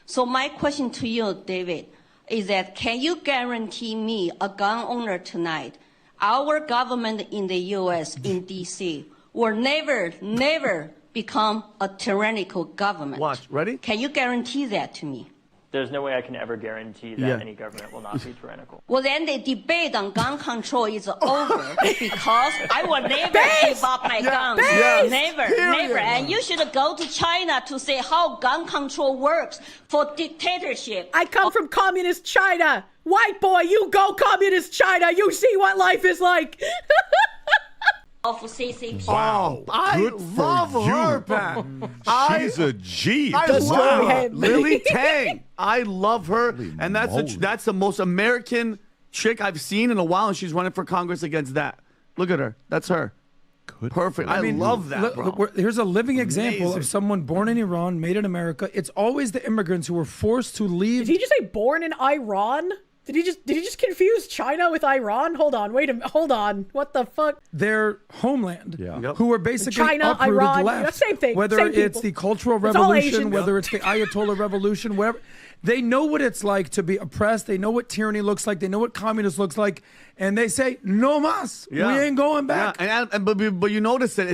So my question to you, David, is that can you guarantee me, a gun owner tonight, our government in the U.S., in D.C., will never become a tyrannical government? Watch, ready? Can you guarantee that to me? There's no way I can ever guarantee that any government will not be tyrannical. Well, then the debate on gun control is over because I will never give up my guns. Never. And you should go to China to see how gun control works for dictatorship. I come from communist China. White boy, you go communist China. You see what life is like. Of CCP. Wow, I good love for you. her, Pat. She's a G. I love him. Lily Tang. I love her, and moly. that's the most American chick I've seen in a while, and she's running for Congress against that. Look at her. That's her. Good. Perfect. I love that, bro. Here's a living example Amazing. of someone born in Iran, made in America. It's always the immigrants who were forced to leave. Did he just say born in Iran? Did he just confuse China with Iran? Hold on. What the fuck? Their homeland, Yep. who were basically China, uprooted Iran, left. same thing. Whether same it's people. the Cultural It's all Revolution, Asian. whether it's the Ayatollah Revolution, whatever. They know what it's like to be oppressed. They know what tyranny looks like. They know what communism looks like. And they say, no mas. We ain't going back. Yeah. But you notice that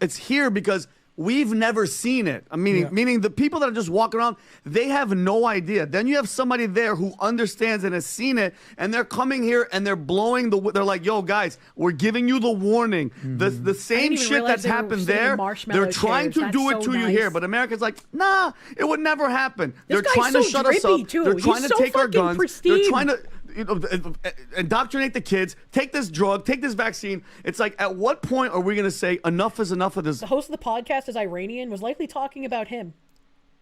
it's here because we've never seen it. Meaning the people that are just walking around, they have no idea. Then you have somebody there who understands and has seen it, and they're coming here and they're blowing they're like, yo, guys, we're giving you the warning. The same shit that's happened there, they're trying to do it to you here. But America's like, nah, it would never happen. They're trying to shut us up. They're trying to take our guns. They're trying to indoctrinate the kids, take this drug, take this vaccine. It's like, at what point are we going to say enough is enough of this? The host of the podcast is Iranian, was likely talking about him.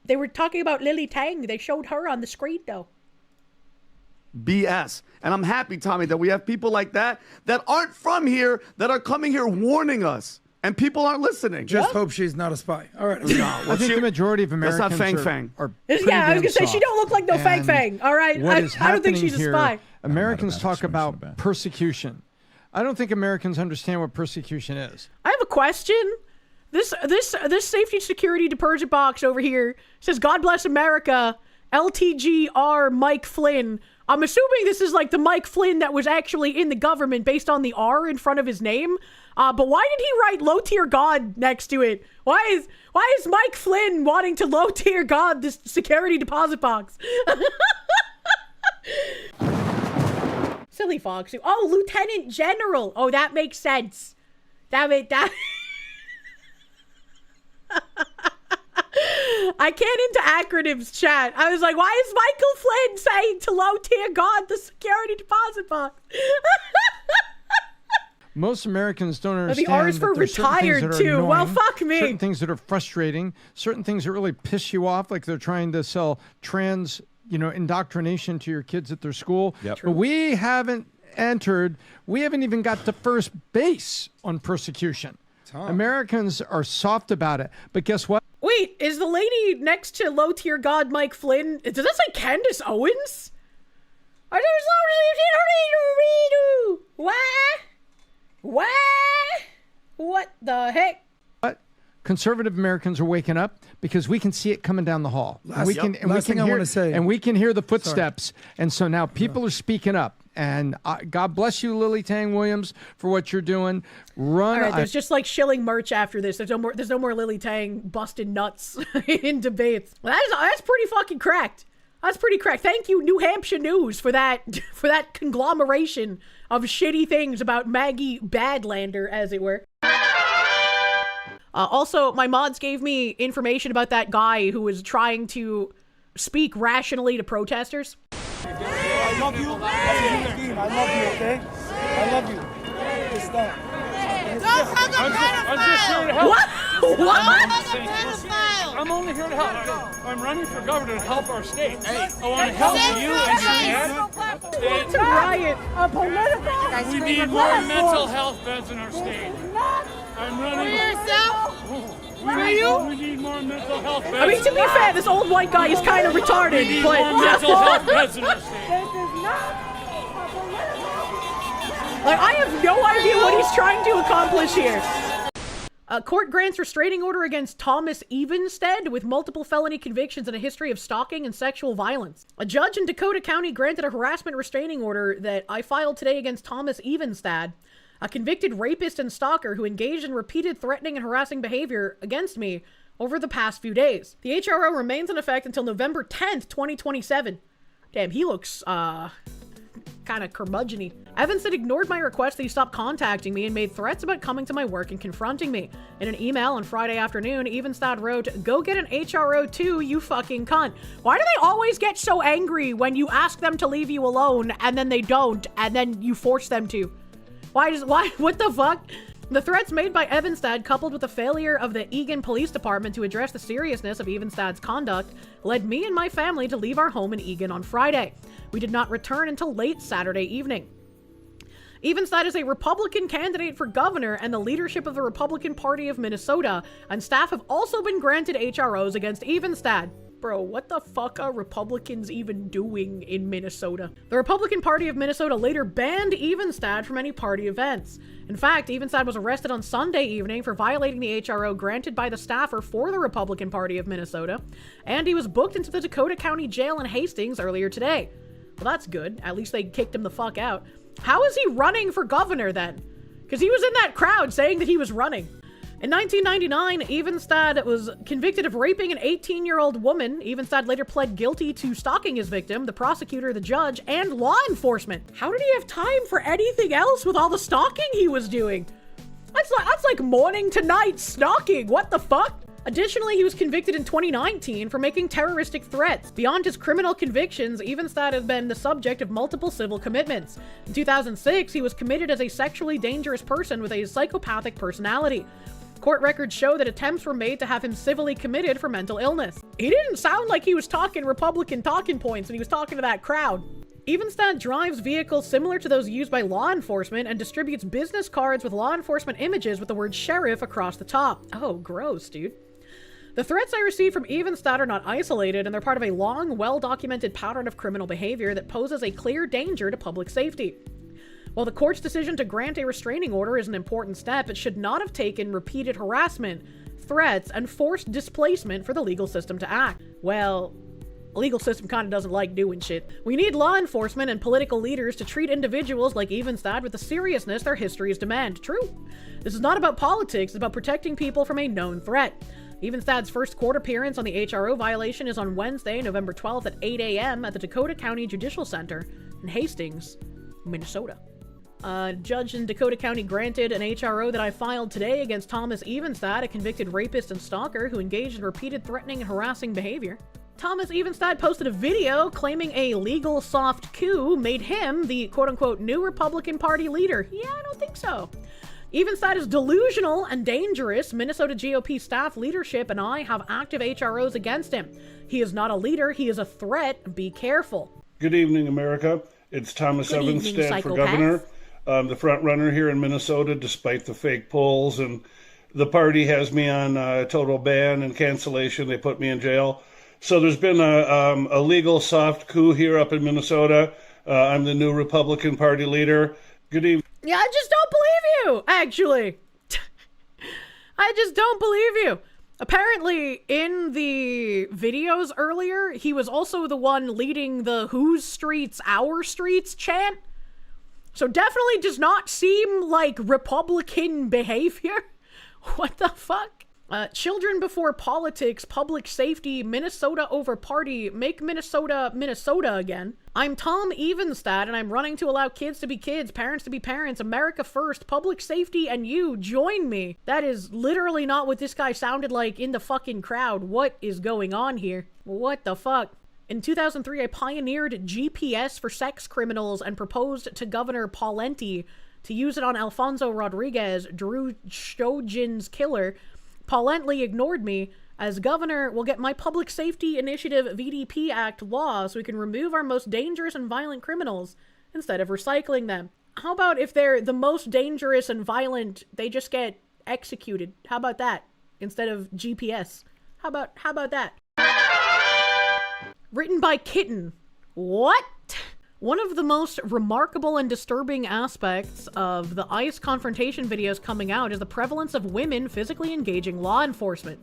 They were talking about Lily Tang. They showed her on the screen, though. BS. And I'm happy, Tommy, that we have people like that aren't from here, that are coming here warning us. And people aren't listening. Just hope she's not a spy. All right. I think the majority of Americans that's not Fang Fang. are yeah, I was going to say, she don't look like no Fang Fang. All right. I don't think she's a spy. Americans talk about persecution. I don't think Americans understand what persecution is. I have a question. This safety security deposit box over here says, God bless America, LTGR Mike Flynn. I'm assuming this is like the Mike Flynn that was actually in the government based on the R in front of his name. But why did he write low tier God next to it? Why is Mike Flynn wanting to low tier God this security deposit box? Silly Foxu. Oh, Lieutenant General. Oh, that makes sense. That. I can't into acronyms, chat. I was like, why is Michael Flynn saying to low tier God the security deposit box? Most Americans don't understand the R is for retired too. Annoying, well, fuck me. Certain things that are frustrating, certain things that really piss you off, like they're trying to sell trans, indoctrination to your kids at their school. Yep. But we haven't even got to first base on persecution. Americans are soft about it. But guess what? Wait, is the lady next to low tier God Mike Flynn, does that say Candace Owens? What the heck? But conservative Americans are waking up because we can see it coming down the hall. We can hear the footsteps. And so now people are speaking up. And God bless you, Lily Tang Williams, for what you're doing. All right, there's just like shilling merch after this. There's no more Lily Tang busting nuts in debates. Well, that's pretty fucking cracked. That's pretty cracked. Thank you, New Hampshire News, for that conglomeration of shitty things about Maggie Badlander, as it were. Also, my mods gave me information about that guy who was trying to speak rationally to protesters. I love you. I love you, okay? I love you. Just stop. I'm just here to help. What? I'm only here to help. I'm running for governor to help our state. I want to help you and It's a riot. A political. We need more mental health beds in our state. I'm running. For yourself? We need more mental health beds. I mean, to be fair, this old white guy is kind of retarded, we need but more mental health beds in our state. Like, I have no idea what he's trying to accomplish here. Court grants restraining order against Thomas Evenstad with multiple felony convictions and a history of stalking and sexual violence. A judge in Dakota County granted a harassment restraining order that I filed today against Thomas Evenstad, a convicted rapist and stalker who engaged in repeated threatening and harassing behavior against me over the past few days. The HRO remains in effect until November 10th, 2027. Damn, he looks, kind of curmudgeon-y. Evenstad ignored my request that he stop contacting me and made threats about coming to my work and confronting me. In an email on Friday afternoon, Evenstad wrote, "Go get an HRO too, you fucking cunt." Why do they always get so angry when you ask them to leave you alone and then they don't and then you force them to? What the fuck? The threats made by Evenstad, coupled with the failure of the Egan Police Department to address the seriousness of Evenstad's conduct, led me and my family to leave our home in Egan on Friday. We did not return until late Saturday evening. Evenstad is a Republican candidate for governor and the leadership of the Republican Party of Minnesota, and staff have also been granted HROs against Evenstad. Bro, what the fuck are Republicans even doing in Minnesota? The Republican Party of Minnesota later banned Evenstad from any party events. In fact, Evenstad was arrested on Sunday evening for violating the HRO granted by the staffer for the Republican Party of Minnesota, and he was booked into the Dakota County Jail in Hastings earlier today. Well, that's good. At least they kicked him the fuck out. How is he running for governor then? Because he was in that crowd saying that he was running. In 1999, Evenstad was convicted of raping an 18-year-old woman. Evenstad later pled guilty to stalking his victim, the prosecutor, the judge, and law enforcement. How did he have time for anything else with all the stalking he was doing? That's like morning to night stalking. What the fuck? Additionally, he was convicted in 2019 for making terroristic threats. Beyond his criminal convictions, Evenstad has been the subject of multiple civil commitments. In 2006, he was committed as a sexually dangerous person with a psychopathic personality. Court records show that attempts were made to have him civilly committed for mental illness. He didn't sound like he was talking Republican talking points when he was talking to that crowd. Evenstad drives vehicles similar to those used by law enforcement and distributes business cards with law enforcement images with the word sheriff across the top. Oh, gross, dude. The threats I receive from Evenstad are not isolated, and they're part of a long, well-documented pattern of criminal behavior that poses a clear danger to public safety. While the court's decision to grant a restraining order is an important step, it should not have taken repeated harassment, threats, and forced displacement for the legal system to act. Well, the legal system kind of doesn't like doing shit. We need law enforcement and political leaders to treat individuals like Evenstad with the seriousness their histories demand. True. This is not about politics, it's about protecting people from a known threat. Evenstad's first court appearance on the HRO violation is on Wednesday, November 12th at 8 a.m. at the Dakota County Judicial Center in Hastings, Minnesota. A judge in Dakota County granted an HRO that I filed today against Thomas Evenstad, a convicted rapist and stalker who engaged in repeated threatening and harassing behavior. Thomas Evenstad posted a video claiming a legal soft coup made him the quote-unquote new Republican Party leader. Yeah, I don't think so. Evenstad is delusional and dangerous. Minnesota GOP staff leadership and I have active HROs against him. He is not a leader, he is a threat. Be careful. Good evening, America. It's Thomas Evenstad for governor. The front runner here in Minnesota, despite the fake polls, and the party has me on total ban and cancellation. They put me in jail. So there's been a legal soft coup here up in Minnesota. I'm the new Republican Party leader. Good evening. Yeah, I just don't believe you, actually. I just don't believe you. Apparently, in the videos earlier, he was also the one leading the Whose Streets, Our Streets chant. So definitely does not seem like Republican behavior. What the fuck? Children before politics, public safety, Minnesota over party, make Minnesota, Minnesota again. I'm Tom Evenstad, and I'm running to allow kids to be kids, parents to be parents, America first, public safety, and you, join me. That is literally not what this guy sounded like in the fucking crowd. What is going on here? What the fuck? In 2003, I pioneered GPS for sex criminals and proposed to Governor Pawlenty to use it on Alfonso Rodriguez, Drew Stojan's killer. Pawlenty ignored me. As governor, we'll get my Public Safety Initiative VDP Act law so we can remove our most dangerous and violent criminals instead of recycling them. How about if they're the most dangerous and violent, they just get executed? How about that? Instead of GPS. How about that? Written by Kitten. What? One of the most remarkable and disturbing aspects of the ICE confrontation videos coming out is the prevalence of women physically engaging law enforcement,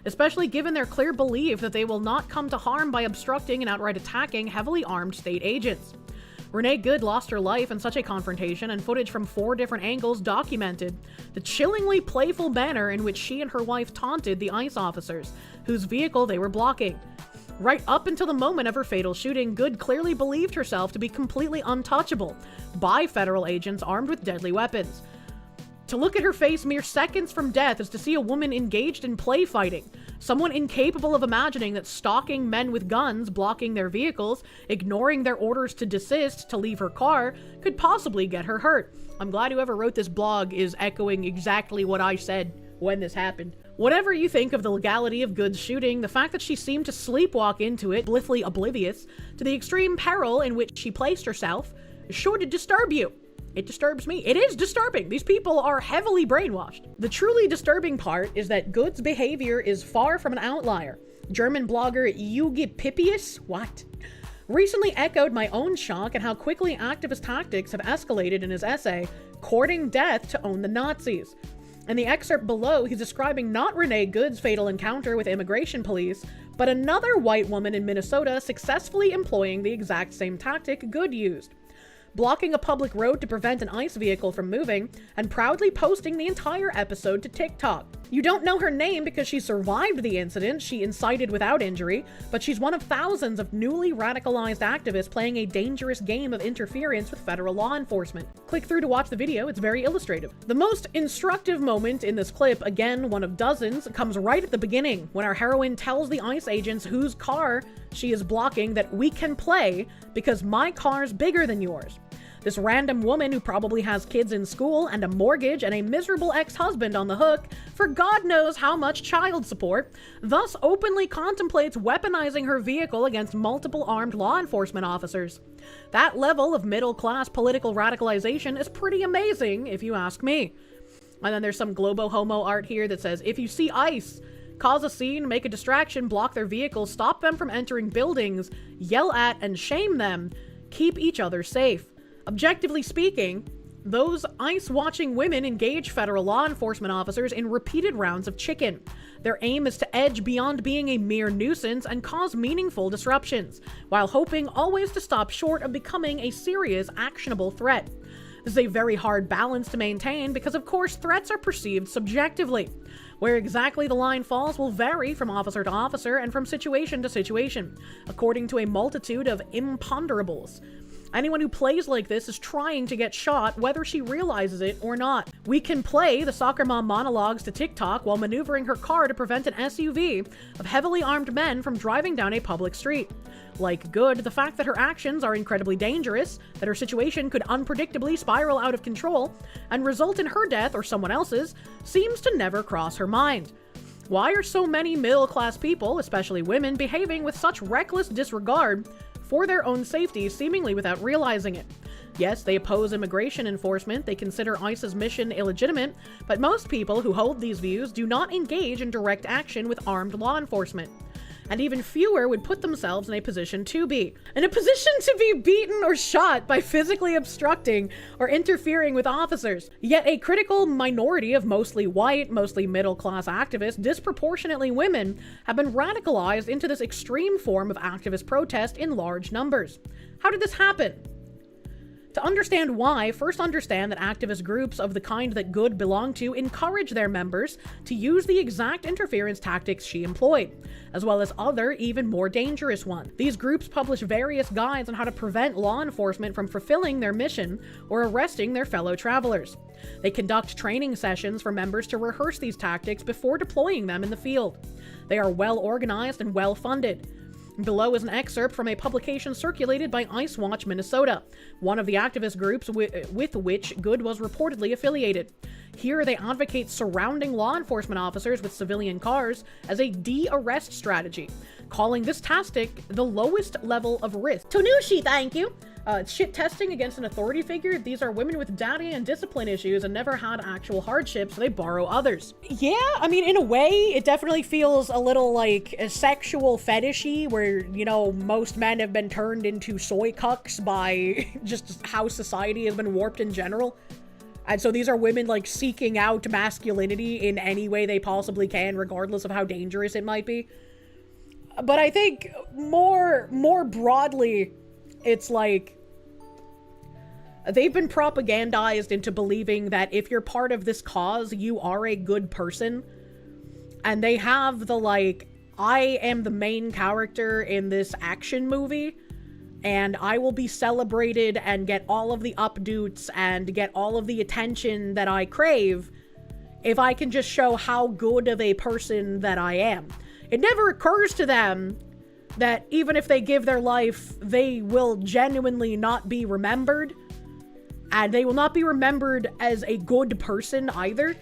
especially given their clear belief that they will not come to harm by obstructing and outright attacking heavily armed state agents. Renee Good lost her life in such a confrontation, and footage from 4 different angles documented the chillingly playful manner in which she and her wife taunted the ICE officers, whose vehicle they were blocking. Right up until the moment of her fatal shooting, Good clearly believed herself to be completely untouchable by federal agents armed with deadly weapons. To look at her face mere seconds from death is to see a woman engaged in play fighting, someone incapable of imagining that stalking men with guns, blocking their vehicles, ignoring their orders to desist, to leave her car, could possibly get her hurt. I'm glad whoever wrote this blog is echoing exactly what I said when this happened. Whatever you think of the legality of Good's shooting, the fact that she seemed to sleepwalk into it, blithely oblivious to the extreme peril in which she placed herself, is sure to disturb you. It disturbs me. It is disturbing. These people are heavily brainwashed. The truly disturbing part is that Good's behavior is far from an outlier. German blogger Yugi Pippius, recently echoed my own shock at how quickly activist tactics have escalated in his essay, Courting Death to Own the Nazis. In the excerpt below, he's describing not Renee Good's fatal encounter with immigration police, but another white woman in Minnesota successfully employing the exact same tactic Good used. blocking a public road to prevent an ICE vehicle from moving, and proudly posting the entire episode to TikTok. You don't know her name because she survived the incident. She incited without injury, but she's one of thousands of newly radicalized activists playing a dangerous game of interference with federal law enforcement. Click through to watch the video, it's very illustrative. The most instructive moment in this clip, again one of dozens, comes right at the beginning, when our heroine tells the ICE agents whose car she is blocking that we can play because my car's bigger than yours. This random woman who probably has kids in school and a mortgage and a miserable ex-husband on the hook for God knows how much child support, thus openly contemplates weaponizing her vehicle against multiple armed law enforcement officers. That level of middle-class political radicalization is pretty amazing, if you ask me. And then there's some globo-homo art here that says, if you see ICE, cause a scene, make a distraction, block their vehicles, stop them from entering buildings, yell at and shame them, keep each other safe. Objectively speaking, those ICE-watching women engage federal law enforcement officers in repeated rounds of chicken. Their aim is to edge beyond being a mere nuisance and cause meaningful disruptions, while hoping always to stop short of becoming a serious, actionable threat. This is a very hard balance to maintain because, of course, threats are perceived subjectively. Where exactly the line falls will vary from officer to officer and from situation to situation, according to a multitude of imponderables. Anyone who plays like this is trying to get shot, whether she realizes it or not. We can play the soccer mom monologues to TikTok while maneuvering her car to prevent an SUV of heavily armed men from driving down a public street. Like good, the fact that her actions are incredibly dangerous, that her situation could unpredictably spiral out of control and result in her death or someone else's, seems to never cross her mind. Why are so many middle-class people, especially women, behaving with such reckless disregard for their own safety, seemingly without realizing it? Yes, they oppose immigration enforcement, they consider ICE's mission illegitimate, but most people who hold these views do not engage in direct action with armed law enforcement. And even fewer would put themselves in a position to be. In a position to be beaten or shot by physically obstructing or interfering with officers. Yet a critical minority of mostly white, mostly middle-class activists, disproportionately women, have been radicalized into this extreme form of activist protest in large numbers. How did this happen? To understand why, first understand that activist groups of the kind that Good belonged to encourage their members to use the exact interference tactics she employed, as well as other, even more dangerous ones. These groups publish various guides on how to prevent law enforcement from fulfilling their mission or arresting their fellow travelers. They conduct training sessions for members to rehearse these tactics before deploying them in the field. They are well organized and well funded. Below is an excerpt from a publication circulated by ICE Watch Minnesota, one of the activist groups with which Good was reportedly affiliated. Here they advocate surrounding law enforcement officers with civilian cars as a de-arrest strategy, calling this tactic the lowest level of risk. Tonushi, thank you! Shit testing against an authority figure. These are women with daddy and discipline issues and never had actual hardships, so they borrow others. Yeah, I mean, in a way, it definitely feels a little like a sexual fetishy where, you know, most men have been turned into soy cucks by just how society has been warped in general. And so these are women like seeking out masculinity in any way they possibly can, regardless of how dangerous it might be. But I think more broadly, it's like they've been propagandized into believing that if you're part of this cause, you are a good person. And they have the like, I am the main character in this action movie, and I will be celebrated and get all of the updoots and get all of the attention that I crave if I can just show how good of a person that I am. It never occurs to them that even if they give their life, they will genuinely not be remembered. And they will not be remembered as a good person either.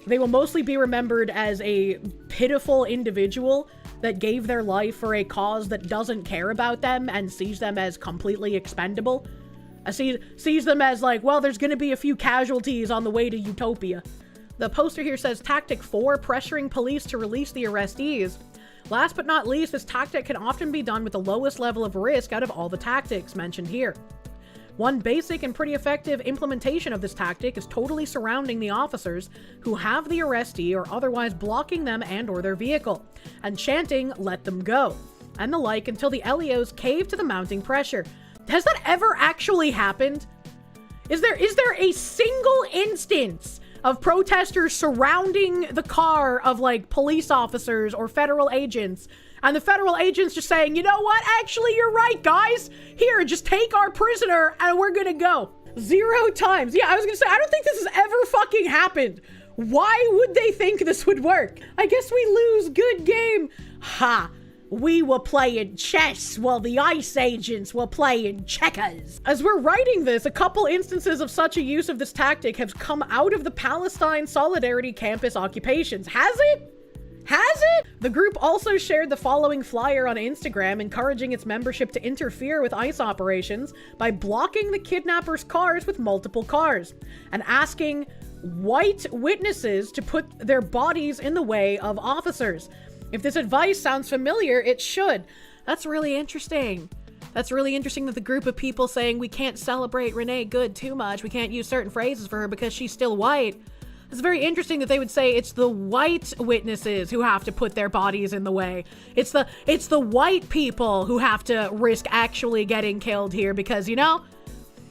They will mostly be remembered as a pitiful individual that gave their life for a cause that doesn't care about them and sees them as completely expendable. Sees them as like, well, there's gonna be a few casualties on the way to utopia. The poster here says Tactic 4, pressuring police to release the arrestees. Last but not least, this tactic can often be done with the lowest level of risk out of all the tactics mentioned here. One basic and pretty effective implementation of this tactic is totally surrounding the officers who have the arrestee or otherwise blocking them and or their vehicle, and chanting, "Let them go," and the like until the LEOs cave to the mounting pressure. Has that ever actually happened? Is there a single instance of protesters surrounding the car of like police officers or federal agents, and the federal agents just saying, you know what, actually you're right guys, here, just take our prisoner and we're gonna go? 0 times. Yeah, I was gonna say, I don't think this has ever fucking happened. Why would they think this would work? I guess we lose. Good game. Ha. We were playing chess while the ICE agents were playing checkers. As we're writing this, a couple instances of such a use of this tactic have come out of the Palestine Solidarity campus occupations. Has it? Has it? The group also shared the following flyer on Instagram, encouraging its membership to interfere with ICE operations by blocking the kidnappers' cars with multiple cars and asking white witnesses to put their bodies in the way of officers. If this advice sounds familiar, it should. That's really interesting. That's really interesting that the group of people saying we can't celebrate Renee Good too much, we can't use certain phrases for her because she's still white. It's very interesting that they would say it's the white witnesses who have to put their bodies in the way. It's the white people who have to risk actually getting killed here because, you know,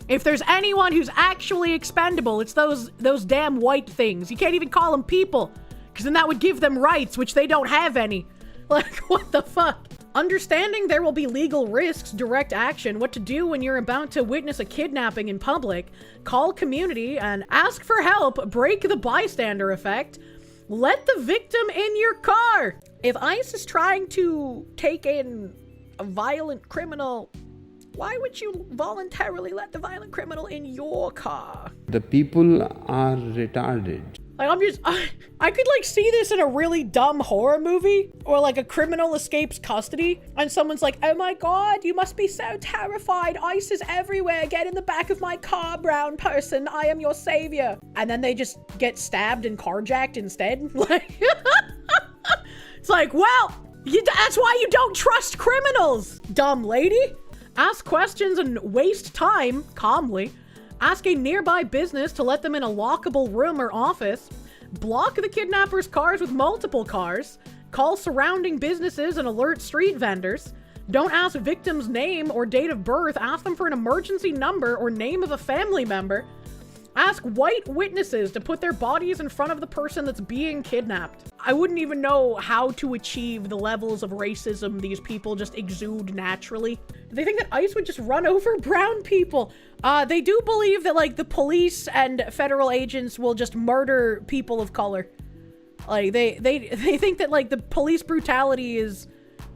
if there's anyone who's actually expendable, it's those damn white things. You can't even call them people, because then that would give them rights, which they don't have any. Like, what the fuck? Understanding there will be legal risks, direct action, what to do when you're about to witness a kidnapping in public, call community and ask for help, break the bystander effect, let the victim in your car. If ICE is trying to take in a violent criminal, why would you voluntarily let the violent criminal in your car? The people are retarded. Like, I could like see this in a really dumb horror movie, or like a criminal escapes custody and someone's like, oh my God, you must be so terrified. ICE is everywhere. Get in the back of my car, brown person. I am your savior. And then they just get stabbed and carjacked instead. Like, it's like, well, that's why you don't trust criminals, dumb lady. Ask questions and waste time calmly. Ask a nearby business to let them in a lockable room or office. Block the kidnappers' cars with multiple cars. Call surrounding businesses and alert street vendors. Don't ask victims' name or date of birth. Ask them for an emergency number or name of a family member. Ask white witnesses to put their bodies in front of the person that's being kidnapped. I wouldn't even know how to achieve the levels of racism these people just exude naturally. They think that ICE would just run over brown people. They do believe that like the police and federal agents will just murder people of color. Like they think that like the police brutality is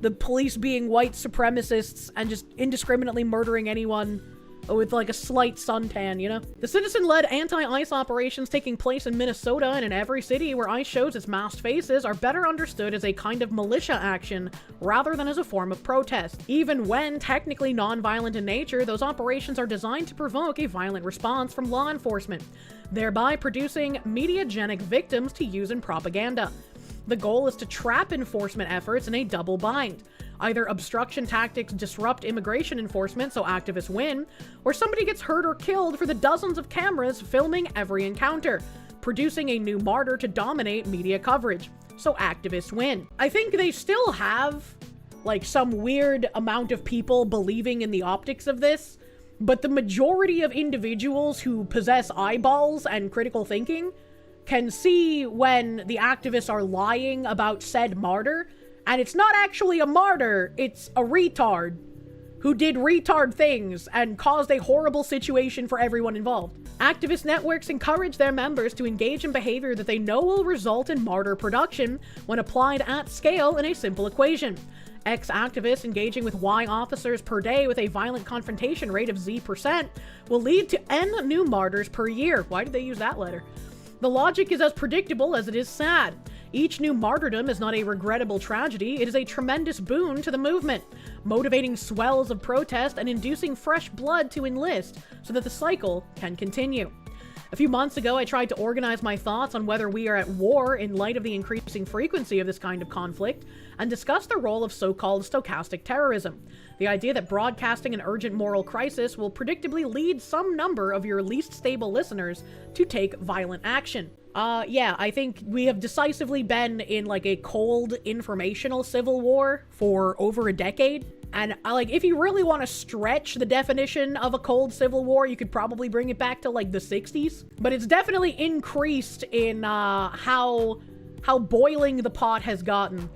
the police being white supremacists and just indiscriminately murdering anyone with like a slight suntan, you know? The citizen-led anti-ICE operations taking place in Minnesota and in every city where ICE shows its masked faces are better understood as a kind of militia action rather than as a form of protest. Even when technically non-violent in nature, those operations are designed to provoke a violent response from law enforcement, thereby producing mediagenic victims to use in propaganda. The goal is to trap enforcement efforts in a double bind. Either obstruction tactics disrupt immigration enforcement so activists win, or somebody gets hurt or killed for the dozens of cameras filming every encounter, producing a new martyr to dominate media coverage, so activists win. I think they still have, like, some weird amount of people believing in the optics of this, but the majority of individuals who possess eyeballs and critical thinking can see when the activists are lying about said martyr. And it's not actually a martyr, it's a retard who did retard things and caused a horrible situation for everyone involved. Activist networks encourage their members to engage in behavior that they know will result in martyr production when applied at scale in a simple equation. Ex-activists engaging with Y officers per day with a violent confrontation rate of Z% will lead to N new martyrs per year. Why did they use that letter? The logic is as predictable as it is sad. Each new martyrdom is not a regrettable tragedy, it is a tremendous boon to the movement, motivating swells of protest and inducing fresh blood to enlist so that the cycle can continue. A few months ago, I tried to organize my thoughts on whether we are at war in light of the increasing frequency of this kind of conflict, and discuss the role of so-called stochastic terrorism, the idea that broadcasting an urgent moral crisis will predictably lead some number of your least stable listeners to take violent action. Yeah, I think we have decisively been in like a cold informational civil war for over a decade. And like, if you really want to stretch the definition of a cold civil war, you could probably bring it back to like the 60s. But it's definitely increased in how boiling the pot has gotten.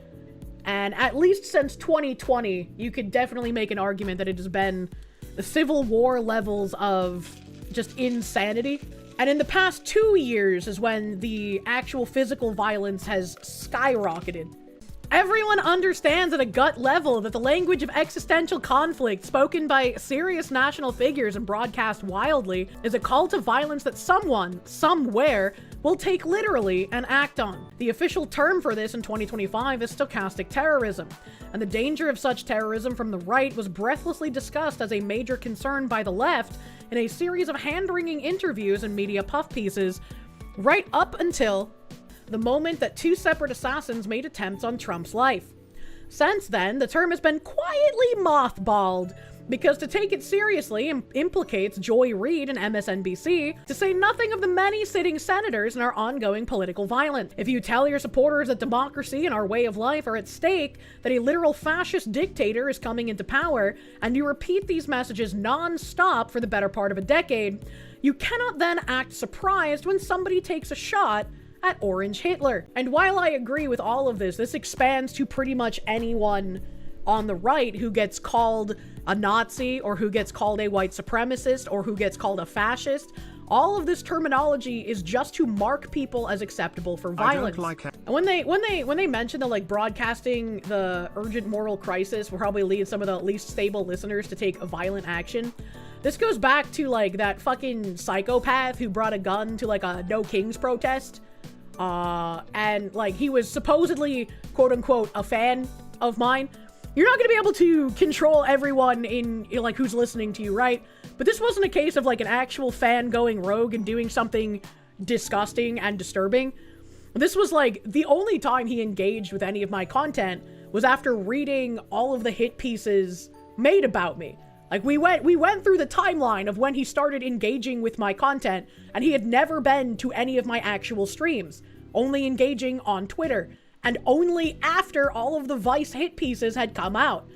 And at least since 2020, you could definitely make an argument that it has been the civil war levels of just insanity. And in the past 2 years is when the actual physical violence has skyrocketed. Everyone understands at a gut level that the language of existential conflict spoken by serious national figures and broadcast wildly is a call to violence that someone, somewhere, will take literally and act on. The official term for this in 2025 is stochastic terrorism, and the danger of such terrorism from the right was breathlessly discussed as a major concern by the left in a series of hand-wringing interviews and media puff pieces, right up until the moment that 2 separate assassins made attempts on Trump's life. Since then, the term has been quietly mothballed, because to take it seriously implicates Joy Reid and MSNBC, to say nothing of the many sitting senators in our ongoing political violence. If you tell your supporters that democracy and our way of life are at stake, that a literal fascist dictator is coming into power, and you repeat these messages non-stop for the better part of a decade, you cannot then act surprised when somebody takes a shot at Orange Hitler. And while I agree with all of this, this expands to pretty much anyone on the right who gets called a Nazi, or who gets called a white supremacist, or who gets called a fascist. All of this terminology is just to mark people as acceptable for violence. And when they mention that like broadcasting the urgent moral crisis will probably lead some of the least stable listeners to take a violent action, this goes back to like that fucking psychopath who brought a gun to like a No Kings protest. And like he was supposedly quote unquote a fan of mine. You're not going to be able to control everyone in like who's listening to you, right? But this wasn't a case of like an actual fan going rogue and doing something disgusting and disturbing. This was like the only time he engaged with any of my content was after reading all of the hit pieces made about me. Like we went through the timeline of when he started engaging with my content, and he had never been to any of my actual streams, only engaging on Twitter, and only after all of the Vice hit pieces had come out.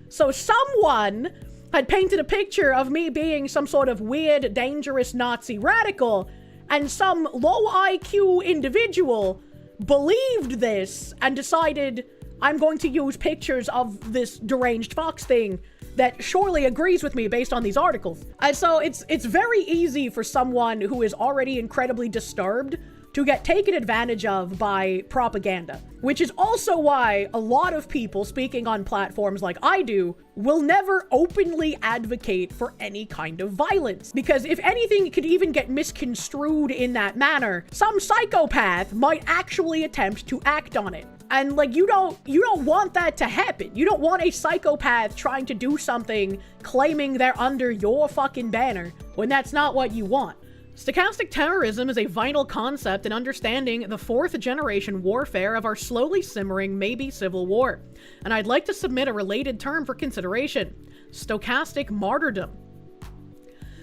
So someone had painted a picture of me being some sort of weird, dangerous Nazi radical, and some low IQ individual believed this and decided, I'm going to use pictures of this deranged Fox thing that surely agrees with me based on these articles. And so it's very easy for someone who is already incredibly disturbed to get taken advantage of by propaganda, which is also why a lot of people speaking on platforms like I do will never openly advocate for any kind of violence. Because if anything could even get misconstrued in that manner, some psychopath might actually attempt to act on it. And like, you don't want that to happen. You don't want a psychopath trying to do something claiming they're under your fucking banner when that's not what you want. Stochastic terrorism is a vital concept in understanding the 4th generation warfare of our slowly simmering maybe civil war. And I'd like to submit a related term for consideration: stochastic martyrdom.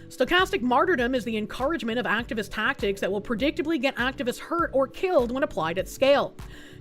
Stochastic martyrdom is the encouragement of activist tactics that will predictably get activists hurt or killed when applied at scale,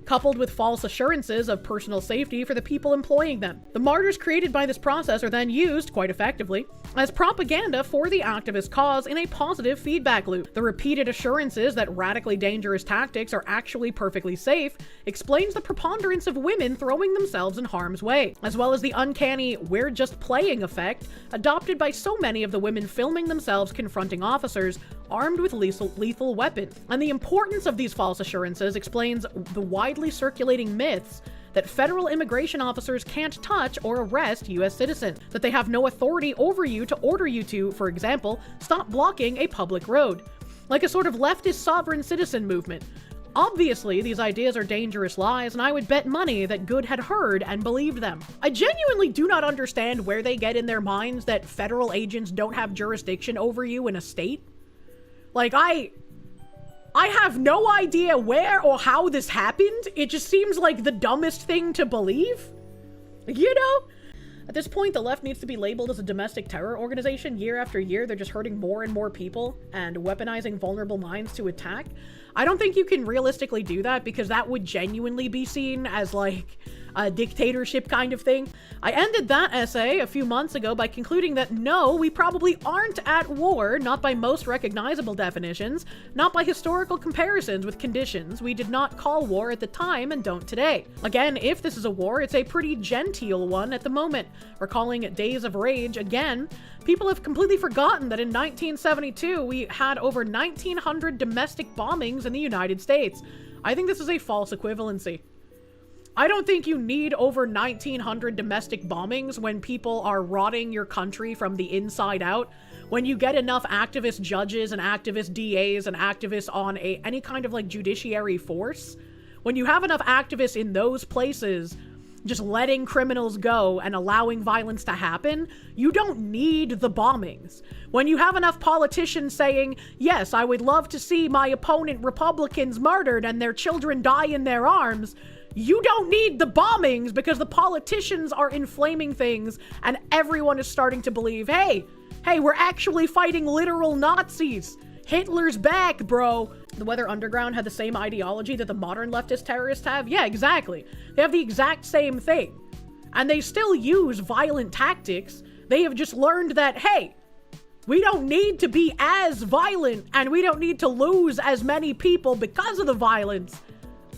coupled with false assurances of personal safety for the people employing them. The martyrs created by this process are then used, quite effectively, as propaganda for the activist cause in a positive feedback loop. The repeated assurances that radically dangerous tactics are actually perfectly safe explains the preponderance of women throwing themselves in harm's way, as well as the uncanny "we're just playing" effect adopted by so many of the women filming themselves confronting officers armed with lethal weapons. And the importance of these false assurances explains the widely circulating myths that federal immigration officers can't touch or arrest U.S. citizens, that they have no authority over you to order you to, for example, stop blocking a public road, like a sort of leftist sovereign citizen movement. Obviously, these ideas are dangerous lies, and I would bet money that Good had heard and believed them. I genuinely do not understand where they get in their minds that federal agents don't have jurisdiction over you in a state. Like, I have no idea where or how this happened. It just seems like the dumbest thing to believe, you know? At this point, the left needs to be labeled as a domestic terror organization. Year after year, they're just hurting more and more people and weaponizing vulnerable minds to attack. I don't think you can realistically do that because that would genuinely be seen as like a dictatorship kind of thing. I ended that essay a few months ago by concluding that no, we probably aren't at war, not by most recognizable definitions, not by historical comparisons with conditions we did not call war at the time and don't today. Again, if this is a war, it's a pretty genteel one at the moment. Recalling Days of Rage again, people have completely forgotten that in 1972 we had over 1,900 domestic bombings in the United States. I think this is a false equivalency. I don't think you need over 1,900 domestic bombings when people are rotting your country from the inside out. When you get enough activist judges and activist DAs and activists on any kind of like judiciary force, when you have enough activists in those places just letting criminals go and allowing violence to happen, you don't need the bombings. When you have enough politicians saying, yes, I would love to see my opponent Republicans murdered and their children die in their arms, you don't need the bombings because the politicians are inflaming things and everyone is starting to believe, hey, we're actually fighting literal Nazis. Hitler's back, bro. The Weather Underground had the same ideology that the modern leftist terrorists have? Yeah, exactly. They have the exact same thing. And they still use violent tactics. They have just learned that, hey, we don't need to be as violent and we don't need to lose as many people because of the violence.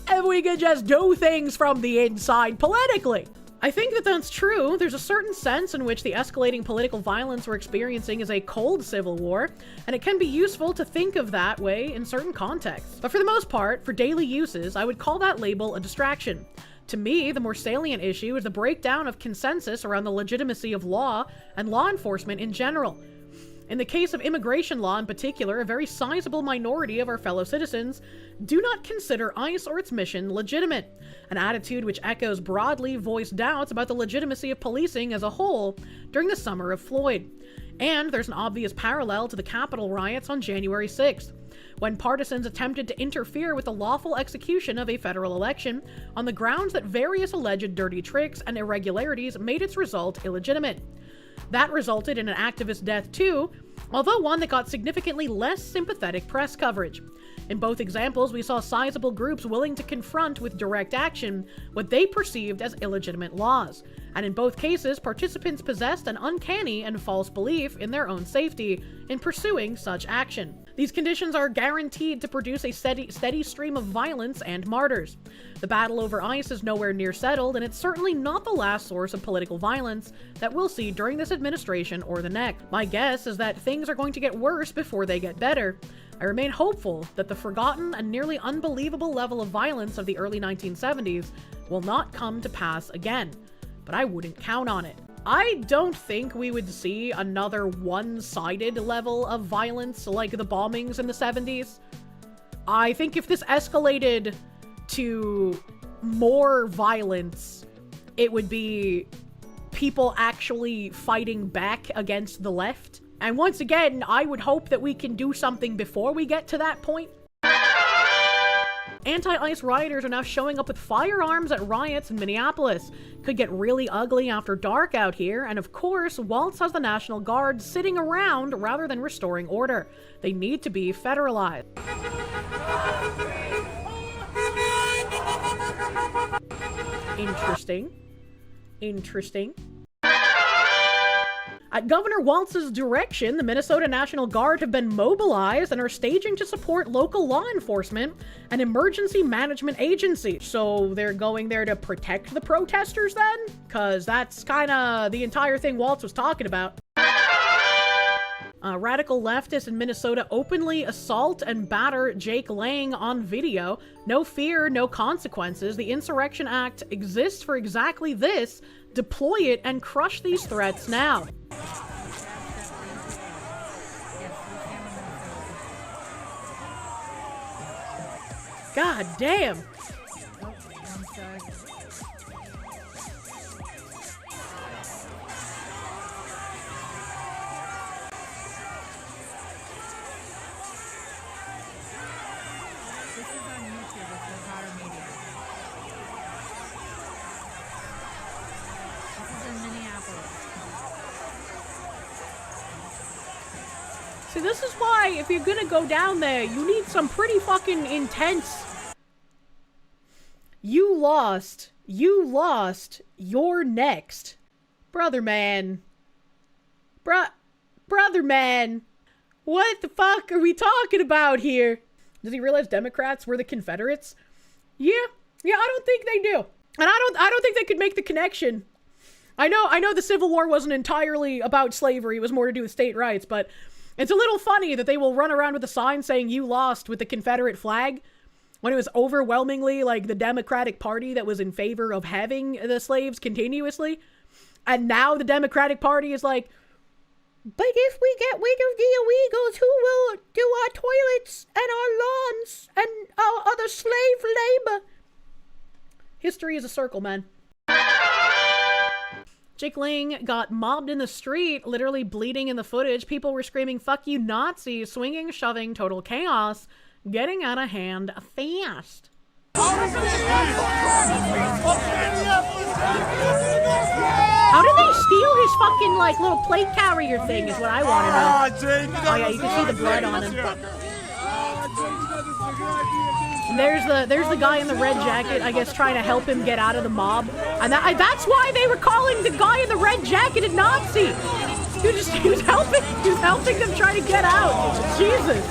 And we can just do things from the inside politically. I think that that's true. There's a certain sense in which the escalating political violence we're experiencing is a cold civil war, and it can be useful to think of that way in certain contexts. But for the most part, for daily uses, I would call that label a distraction. To me, the more salient issue is the breakdown of consensus around the legitimacy of law and law enforcement in general. In the case of immigration law in particular, a very sizable minority of our fellow citizens do not consider ICE or its mission legitimate, an attitude which echoes broadly voiced doubts about the legitimacy of policing as a whole during the summer of Floyd. And there's an obvious parallel to the Capitol riots on January 6th, when partisans attempted to interfere with the lawful execution of a federal election on the grounds that various alleged dirty tricks and irregularities made its result illegitimate. That resulted in an activist death too, although one that got significantly less sympathetic press coverage. In both examples, we saw sizable groups willing to confront with direct action what they perceived as illegitimate laws. And in both cases, participants possessed an uncanny and false belief in their own safety in pursuing such action. These conditions are guaranteed to produce a steady stream of violence and martyrs. The battle over ICE is nowhere near settled, and it's certainly not the last source of political violence that we'll see during this administration or the next. My guess is that things are going to get worse before they get better. I remain hopeful that the forgotten and nearly unbelievable level of violence of the early 1970s will not come to pass again, but I wouldn't count on it. I don't think we would see another one-sided level of violence like the bombings in the 70s. I think if this escalated to more violence, it would be people actually fighting back against the left. And once again, I would hope that we can do something before we get to that point. Anti-ICE rioters are now showing up with firearms at riots in Minneapolis. Could get really ugly after dark out here, and of course, Waltz has the National Guard sitting around rather than restoring order. They need to be federalized. Interesting. At Governor Waltz's direction, the Minnesota National Guard have been mobilized and are staging to support local law enforcement and emergency management agencies. So they're going there to protect the protesters then? Because that's kind of the entire thing Waltz was talking about. Radical leftists in Minnesota openly assault and batter Jake Lang on video. No fear, no consequences. The Insurrection Act exists for exactly this. Deploy it and crush these threats now. God damn. This is in Minneapolis. See, this is why, if you're gonna go down there, you need some pretty fucking intense... You lost. You're next. Brother man. Brother man. What the fuck are we talking about here? Does he realize Democrats were the Confederates? Yeah, I don't think they do. And I don't think they could make the connection. I know the Civil War wasn't entirely about slavery. It was more to do with state rights, but it's a little funny that they will run around with a sign saying you lost with the Confederate flag when it was overwhelmingly like the Democratic Party that was in favor of having the slaves continuously. And now the Democratic Party is like, but if we get rid of the illegals, who will do our toilets and our lawns and our other slave labor? History is a circle, man. Jake Ling got mobbed in the street, literally bleeding in the footage. People were screaming, "Fuck you, Nazis," swinging, shoving, total chaos, getting out of hand fast. How did they steal his fucking, like, little plate carrier thing is what I want to know. Oh yeah, you can see the blood on him. There's the guy in the red jacket, I guess, trying to help him get out of the mob. And that's why they were calling the guy in the red jacket a Nazi. He was helping them try to get out. Jesus.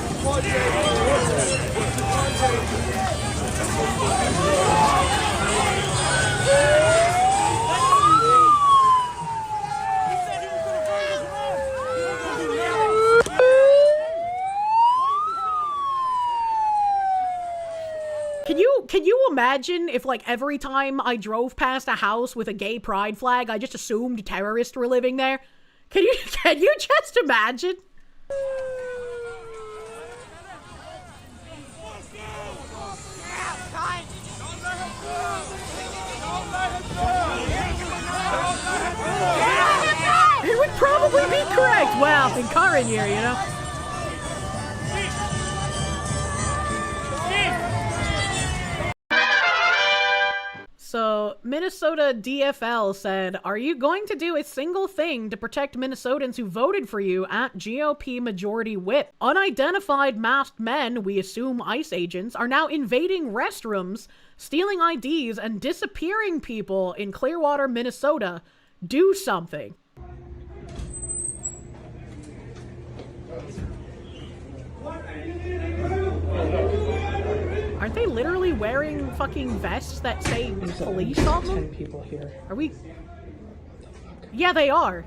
Can you imagine if, like, every time I drove past a house with a gay pride flag, I just assumed terrorists were living there? Can you just imagine? It would probably be correct. Well, in current year, you know? So, Minnesota DFL said, "Are you going to do a single thing to protect Minnesotans who voted for you at GOP Majority Whip? Unidentified masked men, we assume ICE agents, are now invading restrooms, stealing IDs, and disappearing people in Clearwater, Minnesota. Do something." Aren't they literally wearing fucking vests that say police on them? 10 people here. Are we? Yeah, they are.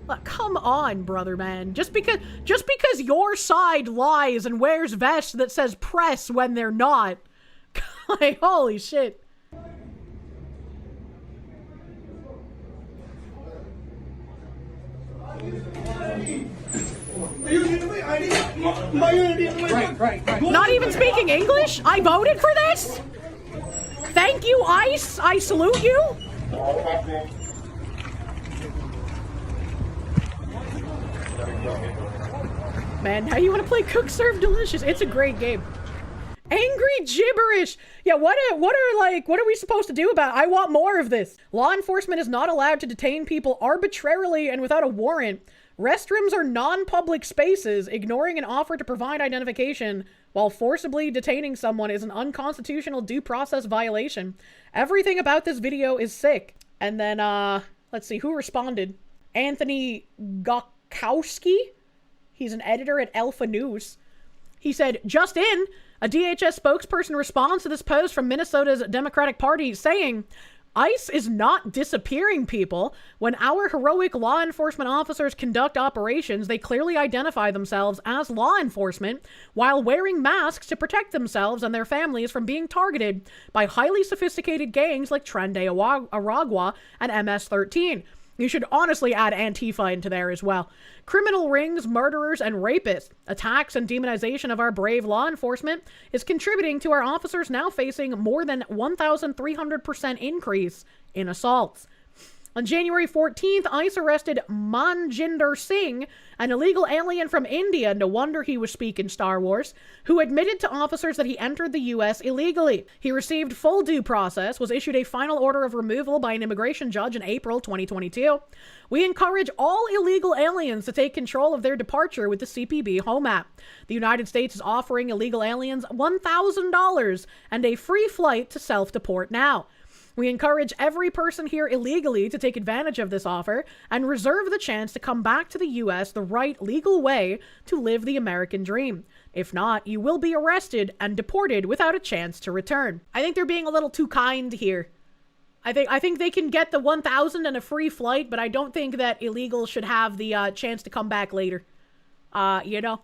Look, come on, brother man. Just because your side lies and wears vests that says press when they're not. Like, holy shit. Right. Not even speaking English? I voted for this? Thank you, ICE. I salute you. Man, how you want to play Cook Serve Delicious? It's a great game. Angry gibberish. Yeah, what are we supposed to do about it? I want more of this. Law enforcement is not allowed to detain people arbitrarily and without a warrant. Restrooms are non-public spaces. Ignoring an offer to provide identification while forcibly detaining someone is an unconstitutional due process violation. Everything about this video is sick. And then, let's see, who responded? Anthony Gokowski? He's an editor at Alpha News. He said, "Just in, a DHS spokesperson responds to this post from Minnesota's Democratic Party saying, ICE is not disappearing people. When our heroic law enforcement officers conduct operations, they clearly identify themselves as law enforcement while wearing masks to protect themselves and their families from being targeted by highly sophisticated gangs like Tren de Aragua and MS-13. You should honestly add Antifa into there as well. Criminal rings, murderers, and rapists. Attacks and demonization of our brave law enforcement is contributing to our officers now facing more than 1,300% increase in assaults." On January 14th, ICE arrested Manjinder Singh, an illegal alien from India, no wonder he was speaking Star Wars, who admitted to officers that he entered the U.S. illegally. He received full due process, was issued a final order of removal by an immigration judge in April 2022. We encourage all illegal aliens to take control of their departure with the CPB Home app. The United States is offering illegal aliens $1,000 and a free flight to self-deport now. We encourage every person here illegally to take advantage of this offer and reserve the chance to come back to the U.S. the right legal way to live the American dream. If not, you will be arrested and deported without a chance to return. I think they're being a little too kind here. I think they can get the 1,000 and a free flight, but I don't think that illegals should have the chance to come back later. You know?